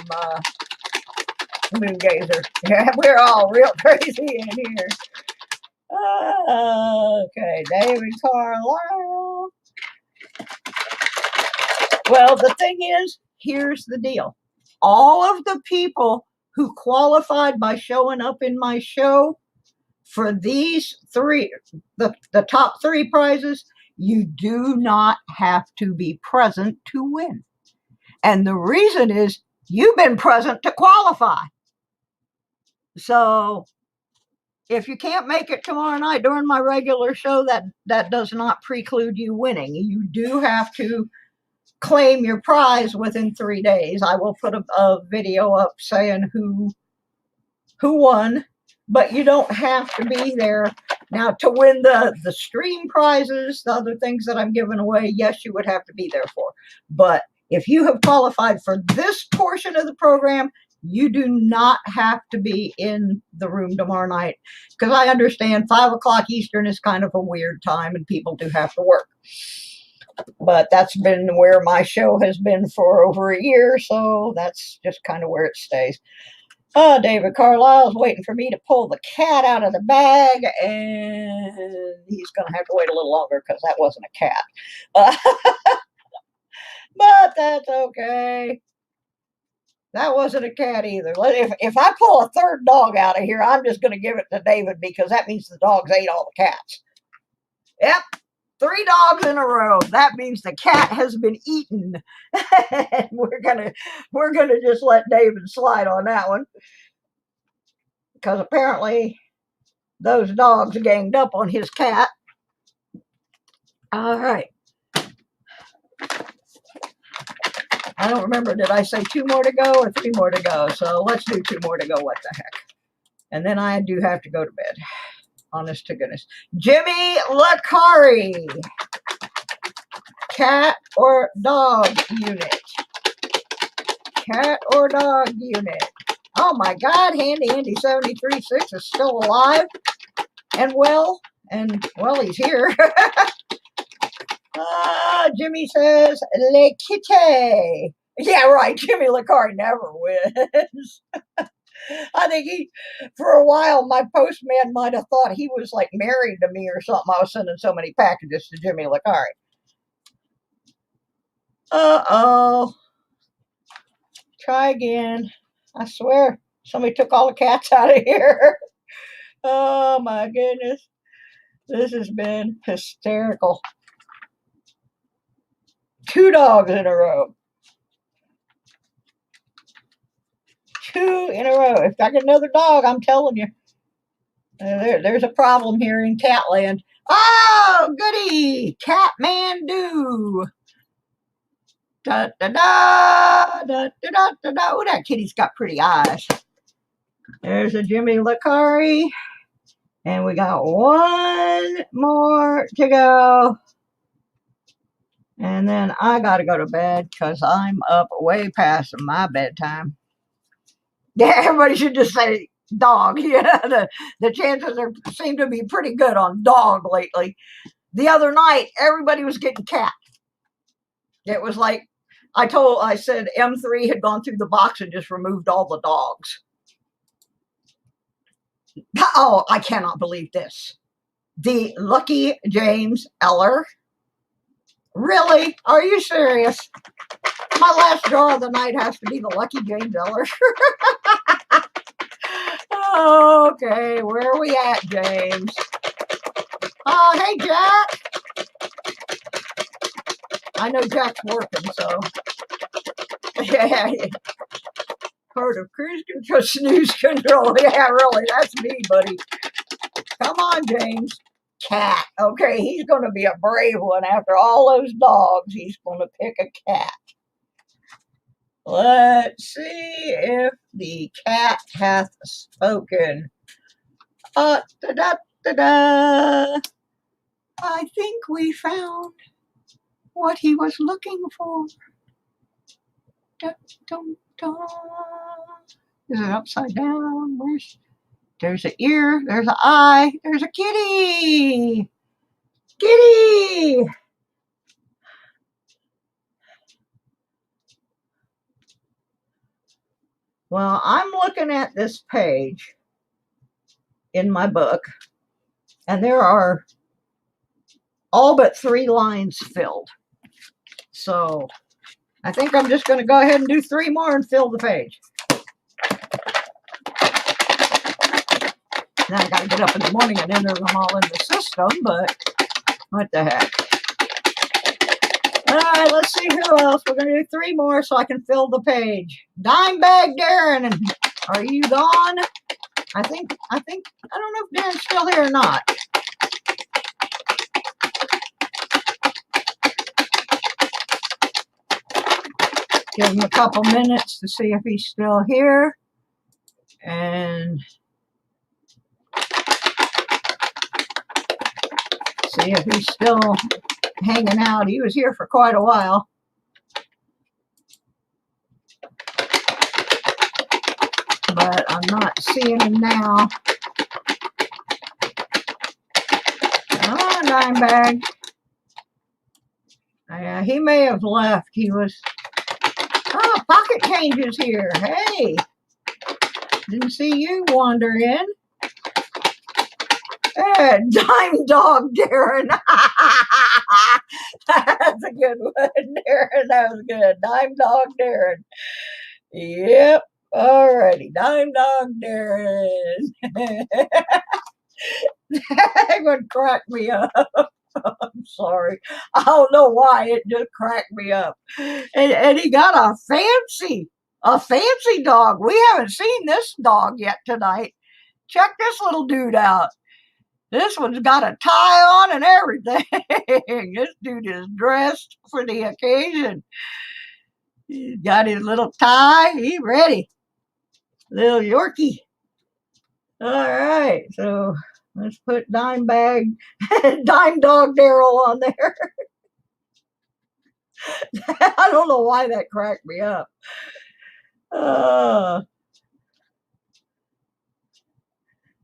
Moongazer. Yeah, we're all real crazy in here. Okay, David Carlisle. Well, the thing is, here's the deal. All of the people who qualified by showing up in my show for these 3, the top 3 prizes, you do not have to be present to win. And the reason is you've been present to qualify. So if you can't make it tomorrow night during my regular show, that does not preclude you winning. You do have to claim your prize within 3 days. I will put a video up saying who won, but you don't have to be there. Now, to win the stream prizes, the other things that I'm giving away, yes, you would have to be there for. But if you have qualified for this portion of the program, you do not have to be in the room tomorrow night, because I understand 5 o'clock Eastern is kind of a weird time and people do have to work. But that's been where my show has been for over a year, so that's just kind of where it stays. David Carlisle's waiting for me to pull the cat out of the bag, and he's going to have to wait a little longer because that wasn't a cat. But that's okay. That wasn't a cat either. If I pull a 3rd dog out of here, I'm just going to give it to David, because that means the dogs ate all the cats. Yep. 3 dogs in a row. That means the cat has been eaten. And we're gonna just let David slide on that one. because apparently those dogs ganged up on his cat. All right. I don't remember, did I say 2 more to go or 3 more to go? So let's do 2 more to go, what the heck. And then I do have to go to bed. Honest to goodness. Jimmy Lakari. Cat or dog unit? Cat or dog unit? Oh my God, Handy Andy 736 is still alive and well. And well, he's here. Jimmy says, Le Kitty. Yeah, right. Jimmy Lakari never wins. I think for a while, my postman might have thought he was like married to me or something. I was sending so many packages to Jimmy Lakari. Uh-oh. Try again. I swear, somebody took all the cats out of here. Oh my goodness. This has been hysterical. 2 dogs in a row. 2 in a row. If I get another dog, I'm telling you, there's a problem here in Catland. Oh, goody! Catmandu. Da da da da da da da da. Oh, that kitty's got pretty eyes. There's a Jimmy Lakari, and we got 1 more to go. And then I got to go to bed because I'm up way past my bedtime. Yeah, everybody should just say dog. Yeah, the chances seem to be pretty good on dog lately. The other night, everybody was getting cat. It was like, I said M3 had gone through the box and just removed all the dogs. Oh, I cannot believe this. The Lucky James Eller. Really? Are you serious? My last draw of the night has to be the Lucky James Eller. Okay, where are we at, James? Oh, hey, Jack. I know Jack's working, so. Yeah. Part of cruise control, snooze control. Yeah, really, that's me, buddy. Come on, James. Cat. Okay, he's going to be a brave one. After all those dogs, he's going to pick a cat. Let's see if the cat hath spoken. Da da da da. I think we found what he was looking for. Da, dum, da. Is it upside down? There's an ear, there's an eye, there's a kitty. Kitty. Well, I'm looking at this page in my book, and there are all but 3 lines filled. So I think I'm just going to go ahead and do 3 more and fill the page. Now I got to get up in the morning and enter them all in the system, but what the heck. All right, let's see who else. We're going to do 3 more so I can fill the page. Dimebag Darren, are you gone? I don't know if Darren's still here or not. Give him a couple minutes to see if he's still here. And see if he's still hanging out. He was here for quite a while. But I'm not seeing him now. Come on, Dimebag. He may have left. He was... Oh, Pocket Change is here. Hey. Didn't see you wander in. Dime Dog Darren. That's a good one, Darren. That was good. Dime Dog Darren. Yep. Alrighty. Dime Dog Darren. That would crack me up. I'm sorry. I don't know why. It just cracked me up. And he got a fancy dog. We haven't seen this dog yet tonight. check this little dude out. This one's got a tie on and everything. This dude is dressed for the occasion. He's got his little tie. He's ready. Little Yorkie. All right, so let's put Dime Dog Daryl on there. I don't know why that cracked me up.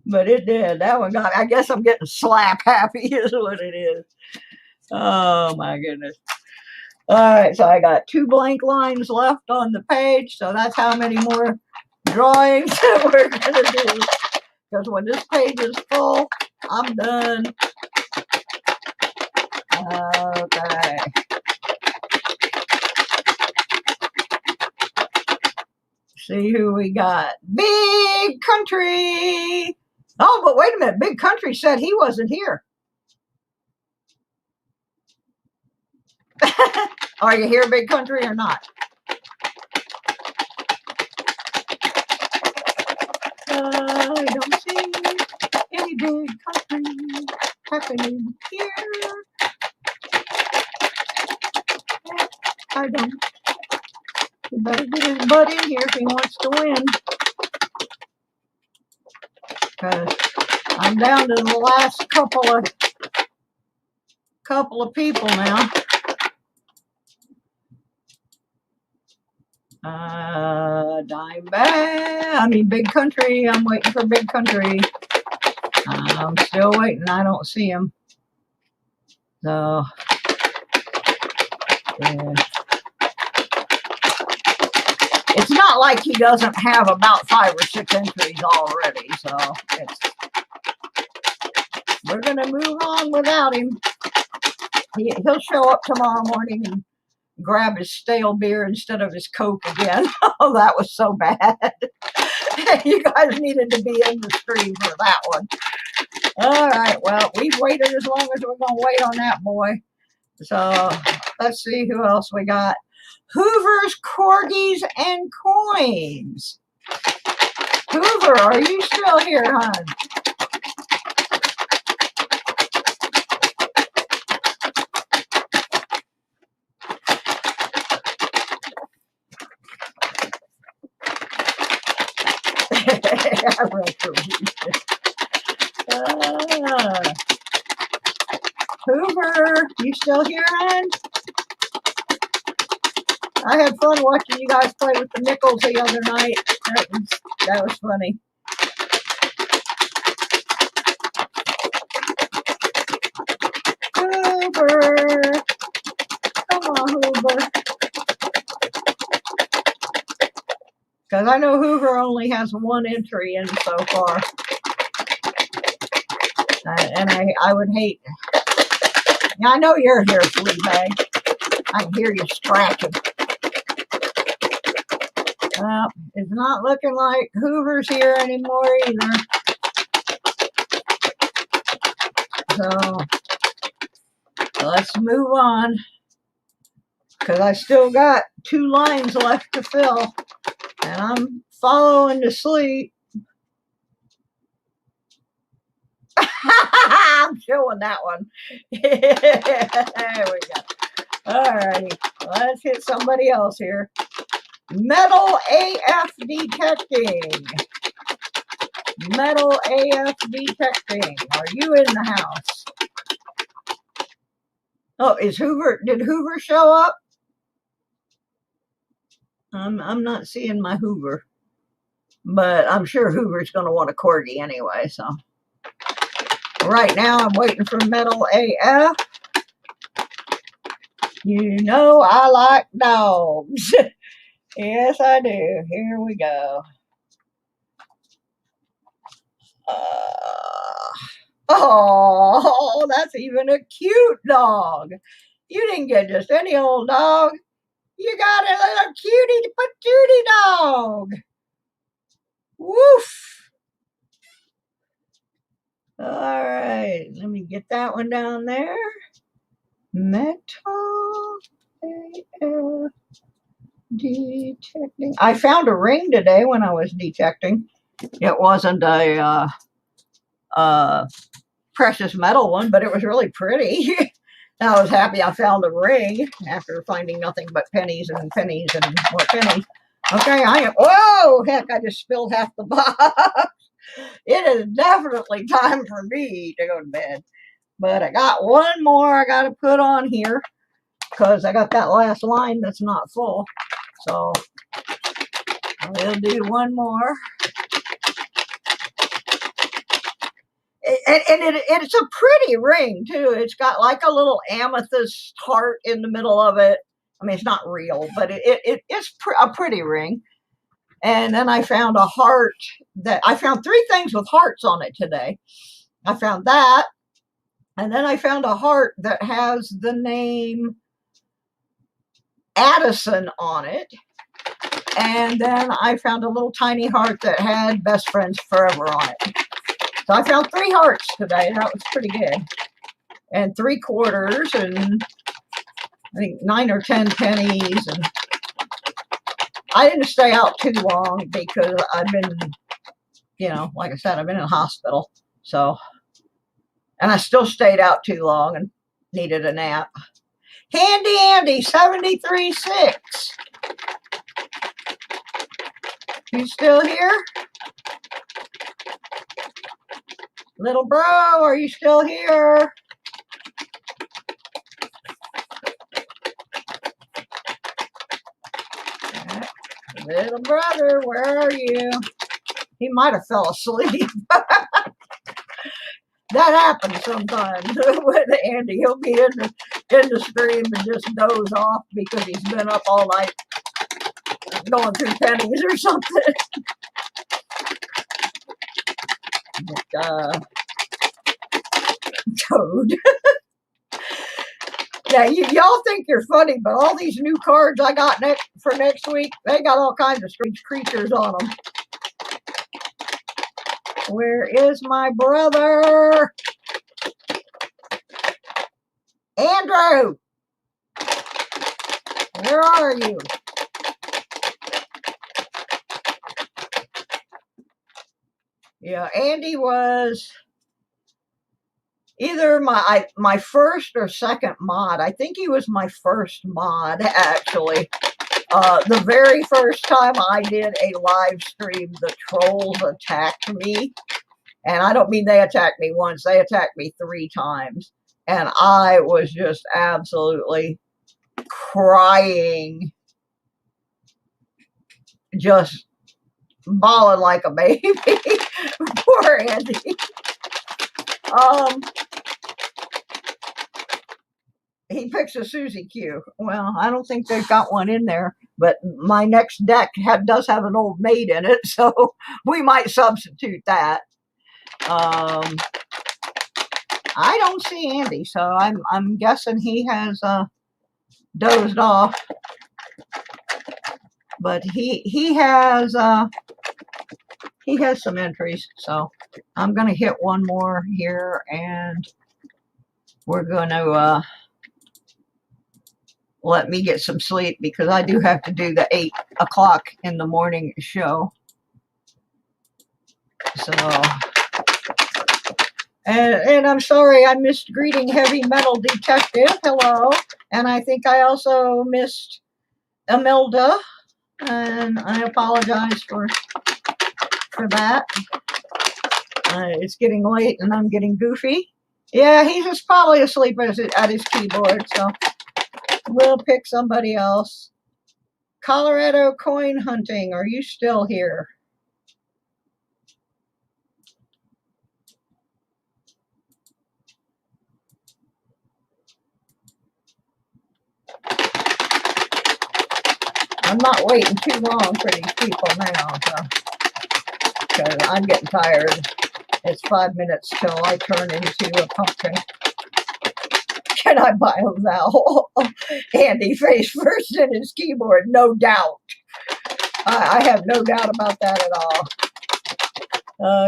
But it did. That one got, I guess I'm getting slap happy is what it is. Oh my goodness. All right, so I got 2 blank lines left on the page, so that's how many more drawings that we're gonna do. Because when this page is full, I'm done. Okay. See who we got. Big Country. Oh, but wait a minute. Big Country said he wasn't here. Are you here, Big Country, or not? I don't see any Big Country happening here. I don't. He better get his butt in here if he wants to win. Because I'm down to the last couple of people now. Big Country. I'm waiting for Big Country. I'm still waiting. I don't see him. So, yeah. It's not like he doesn't have about 5 or 6 entries already. So, we're going to move on without him. He'll show up tomorrow morning and grab his stale beer instead of his Coke again. Oh, that was so bad. You guys needed to be in the stream for that one. All right, well, we've waited as long as we're going to wait on that boy. So let's see who else we got. Hoover's, Corgis, and Coins. Hoover, are you still here, hon? I wrote Hoover, you still here, hon? I had fun watching you guys play with the nickels the other night. That was funny. Hoover. Come on, Hoover. Because I know Hoover only has 1 entry in so far. And I would hate. Yeah, I know you're here, Fleabag. I can hear you scratching. It's not looking like Hoover's here anymore either. So let's move on. Because I still got 2 lines left to fill. And I'm following to sleep. I'm showing that one. There we go. All righty. Let's hit somebody else here. Metal AF Detecting. Metal AF Detecting. Are you in the house? Oh, did Hoover show up? I'm not seeing my Hoover. But I'm sure Hoover's going to want a Corgi anyway, so. Right now, I'm waiting for Metal AF. You know I like dogs. Yes, I do. Here we go. Oh, that's even a cute dog. You didn't get just any old dog. You got a little cutie patootie dog. Woof. All right, let me get that one down there. Metal AF Detecting. I found a ring today when I was detecting. It wasn't a precious metal one, but it was really pretty. I was happy I found a ring after finding nothing but pennies and pennies and more pennies. Okay, whoa, heck, I just spilled half the box. It is definitely time for me to go to bed. But I got one more I got to put on here because I got that last line that's not full. So we'll do one more. And it's a pretty ring too. It's got like a little amethyst heart in the middle of it. I mean, it's not real, but it's a pretty ring. And then I found a heart I found 3 things with hearts on it today. I found that, and then I found a heart that has the name Addison on it. And then I found a little tiny heart that had Best Friends Forever on it. So I found 3 hearts today. That was pretty good. And 3 quarters and I think 9 or 10 pennies. And I didn't stay out too long because I've been, like I said, I've been in the hospital. So, and I still stayed out too long and needed a nap. Handy Andy 73.6. You still here? Little bro, are you still here? Little brother, where are you? He might have fell asleep. That happens sometimes with Andy. He'll be in the stream and just doze off because he's been up all night going through pennies or something. But, Toad. Yeah, y'all think you're funny, but all these new cards I got for next week, they got all kinds of strange creatures on them. Where is my brother? Andrew! Where are you? Yeah, Andy was either my first or second mod. I think he was my first mod, actually. The very first time I did a live stream, the trolls attacked me. And I don't mean they attacked me once, they attacked me 3 times. And I was just absolutely crying, just bawling like a baby. Poor Andy. He picks a Suzy Q. Well, I don't think they've got one in there, but my next deck does have an old maid in it, so we might substitute that. I don't see Andy, so I'm guessing he has dozed off. But he has some entries, so I'm gonna hit one more here, and we're gonna let me get some sleep because I do have to do the 8 o'clock in the morning show. So, and I'm sorry I missed greeting Heavy Metal Detective. Hello. And I think I also missed Imelda, and I apologize for that. It's getting late and I'm getting goofy. Yeah, he's just probably asleep at his keyboard, so we'll pick somebody else. Colorado Coin Hunting, are you still here? I'm not waiting too long for these people now, because I'm getting tired. It's 5 minutes till I turn into a pumpkin. Can I buy a vowel? Andy face first in his keyboard, no doubt. I have no doubt about that at all.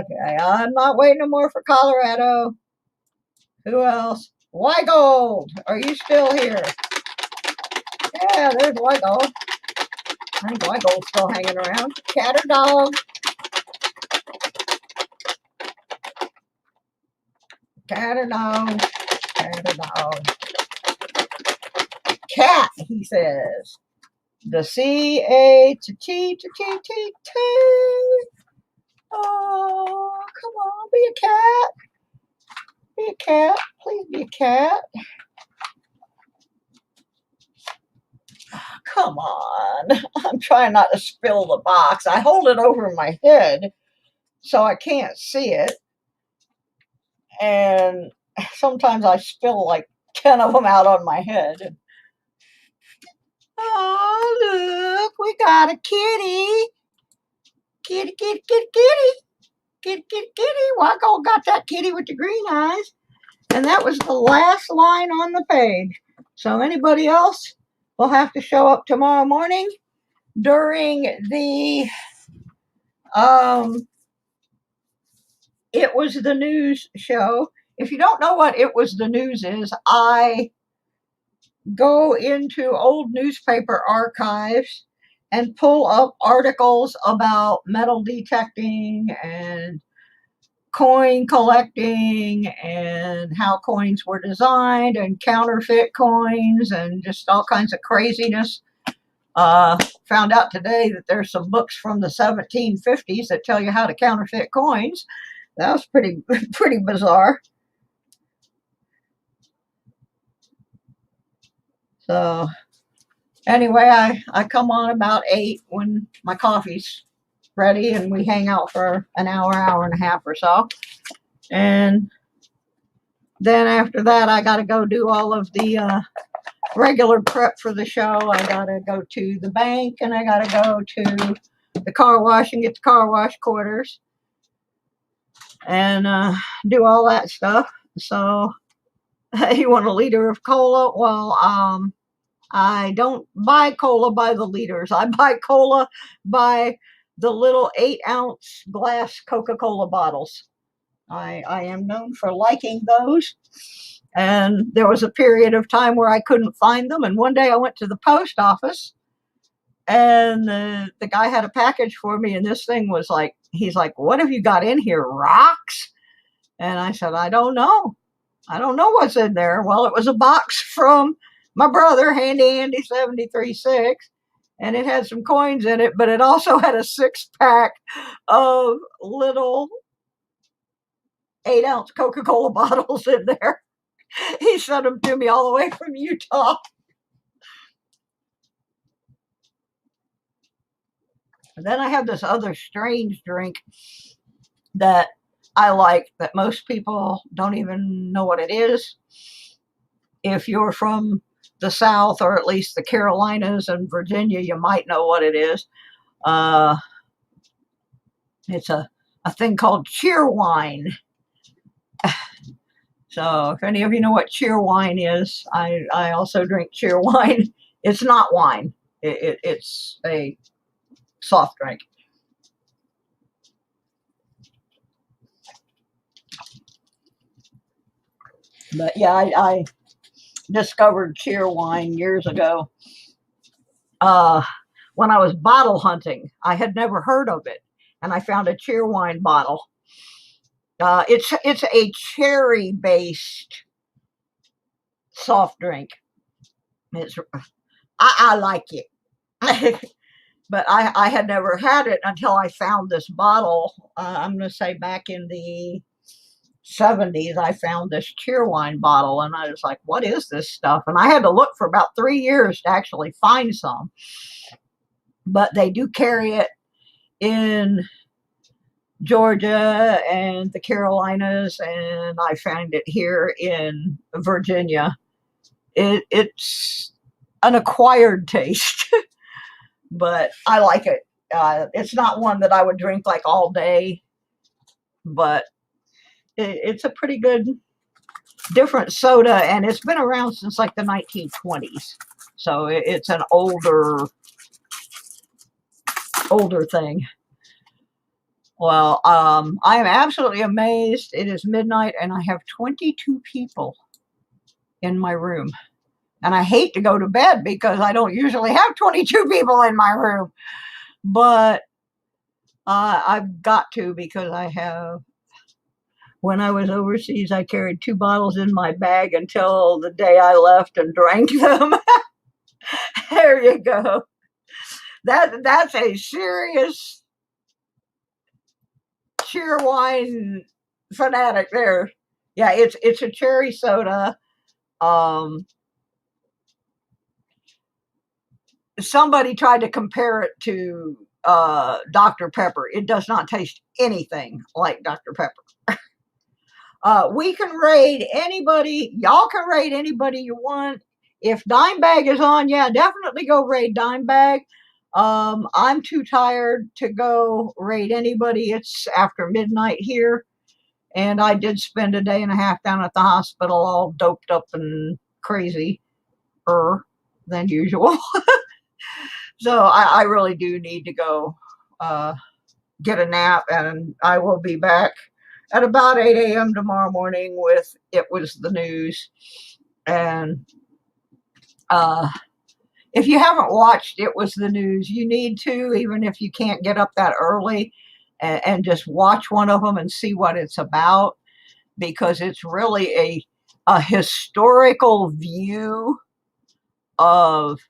Okay, I'm not waiting no more for Colorado. Who else? Weigold, are you still here? Yeah, there's Weigold. I think Weigold's still hanging around. Cat or dog? Cat or dog? Cat or dog? Cat, he says. The C-A-T-T-T-T-T. Oh, come on, be a cat. Be a cat. Please be a cat. Come on. I'm trying not to spill the box. I hold it over my head so I can't see it. And sometimes I spill like 10 of them out on my head. Oh, look, we got a kitty. Kitty, kitty, kitty, kitty. Kitty, kitty, kitty. Wacko got that kitty with the green eyes. And that was the last line on the page. So anybody else will have to show up tomorrow morning during the It Was the News show. If you don't know what It Was the News is, I go into old newspaper archives and pull up articles about metal detecting and coin collecting and how coins were designed and counterfeit coins and just all kinds of craziness. Found out today that there's some books from the 1750s that tell you how to counterfeit coins. That was pretty bizarre. So anyway, I come on about 8 when my coffee's ready and we hang out for an hour and a half or so. And then after that, I got to go do all of the regular prep for the show. I got to go to the bank and I got to go to the car wash and get the car wash quarters and do all that stuff. So you want a liter of cola? Well, I don't buy cola by the liters. I buy cola by the little 8-ounce glass Coca-Cola bottles. I am known for liking those. And there was a period of time where I couldn't find them. And one day I went to the post office and the guy had a package for me. And this thing was like, he's like, "What have you got in here? Rocks?" And I said, "I don't know. I don't know what's in there." Well, it was a box from my brother, Handy Andy 73.6, and it had some coins in it, but it also had a 6-pack of little 8-ounce Coca-Cola bottles in there. He sent them to me all the way from Utah. And then I have this other strange drink that I like that most people don't even know what it is. If you're from the South or at least the Carolinas and Virginia, you might know what it is. It's a thing called cheer wine. So if any of you know what cheer wine is, I also drink cheer wine. It's not wine. It's a soft drink. But yeah, I discovered cheer wine years ago. When I was bottle hunting, I had never heard of it, and I found a cheer wine bottle. It's a cherry-based soft drink. I like it, but I had never had it until I found this bottle. I'm going to say back in the 70s, I found this cheer wine bottle, and I was like, "What is this stuff?" And I had to look for about 3 years to actually find some. But they do carry it in Georgia and the Carolinas, and I found it here in Virginia. It's an acquired taste, but I like it. It's not one that I would drink like all day, but it's a pretty good different soda, and it's been around since like the 1920s. So it's an older thing. Well, I am absolutely amazed. It is midnight and I have 22 people in my room. And I hate to go to bed because I don't usually have 22 people in my room. But I've got to because I have When I was overseas, I carried 2 bottles in my bag until the day I left and drank them. There you go. That's a serious cheer wine fanatic there. Yeah, it's a cherry soda. Um, Somebody tried to compare it to Dr. Pepper. It does not taste anything like Dr. Pepper. We can raid anybody. Y'all can raid anybody you want. If Dime Bag is on, yeah, definitely go raid Dime Bag. I'm too tired to go raid anybody. It's after midnight here. And I did spend a day and a half down at the hospital, all doped up and crazy than usual. So I really do need to go get a nap, and I will be back at about 8 a.m. tomorrow morning with It Was the News. And if you haven't watched It Was the News, you need to, even if you can't get up that early, and just watch one of them and see what it's about, because it's really a historical view of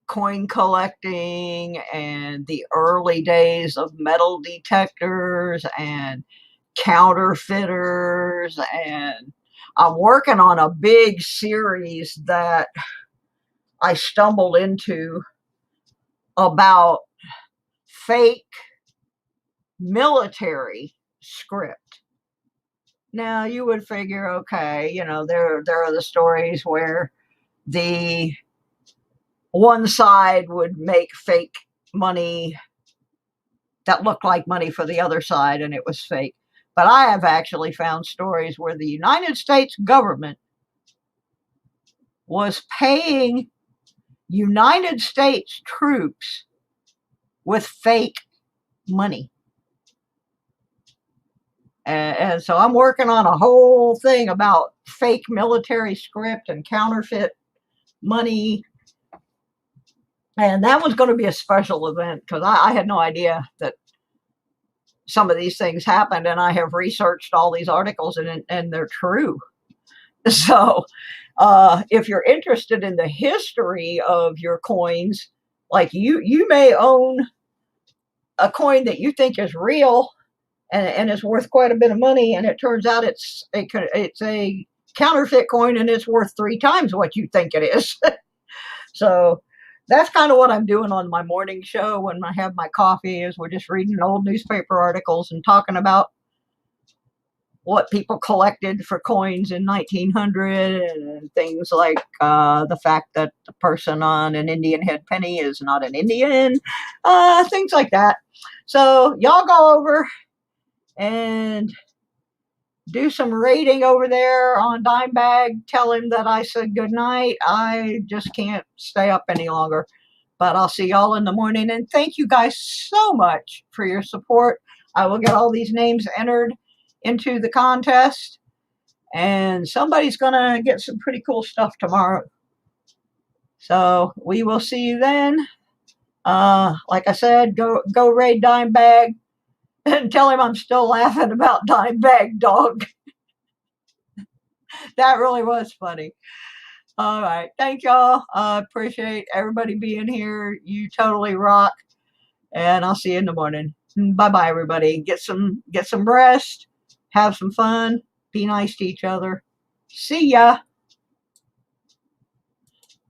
coin collecting and the early days of metal detectors and counterfeiters. And I'm working on a big series that I stumbled into about fake military script. Now you would figure, okay, there are the stories where the one side would make fake money that looked like money for the other side, and it was fake. But I have actually found stories where the United States government was paying United States troops with fake money. And so I'm working on a whole thing about fake military script and counterfeit money. And that was going to be a special event, because I had no idea that some of these things happened, and I have researched all these articles, and they're true. So if you're interested in the history of your coins, like you may own a coin that you think is real and is worth quite a bit of money, and it turns out it's a counterfeit coin, and it's worth 3 times what you think it is. So that's kind of what I'm doing on my morning show when I have my coffee, is we're just reading old newspaper articles and talking about what people collected for coins in 1900, and things like the fact that the person on an Indian head penny is not an Indian, things like that. So y'all go over and do some rating over there on Dime Bag. Tell him that I said good night. I just can't stay up any longer. But I'll see y'all in the morning. And thank you guys so much for your support. I will get all these names entered into the contest, and somebody's going to get some pretty cool stuff tomorrow. So we will see you then. Like I said, go raid Dime Bag and tell him I'm still laughing about Dime Bag Dog. That really was funny. All right. Thank y'all. I appreciate everybody being here. You totally rock. And I'll see you in the morning. Bye-bye, everybody. Get some rest. Have some fun. Be nice to each other. See ya.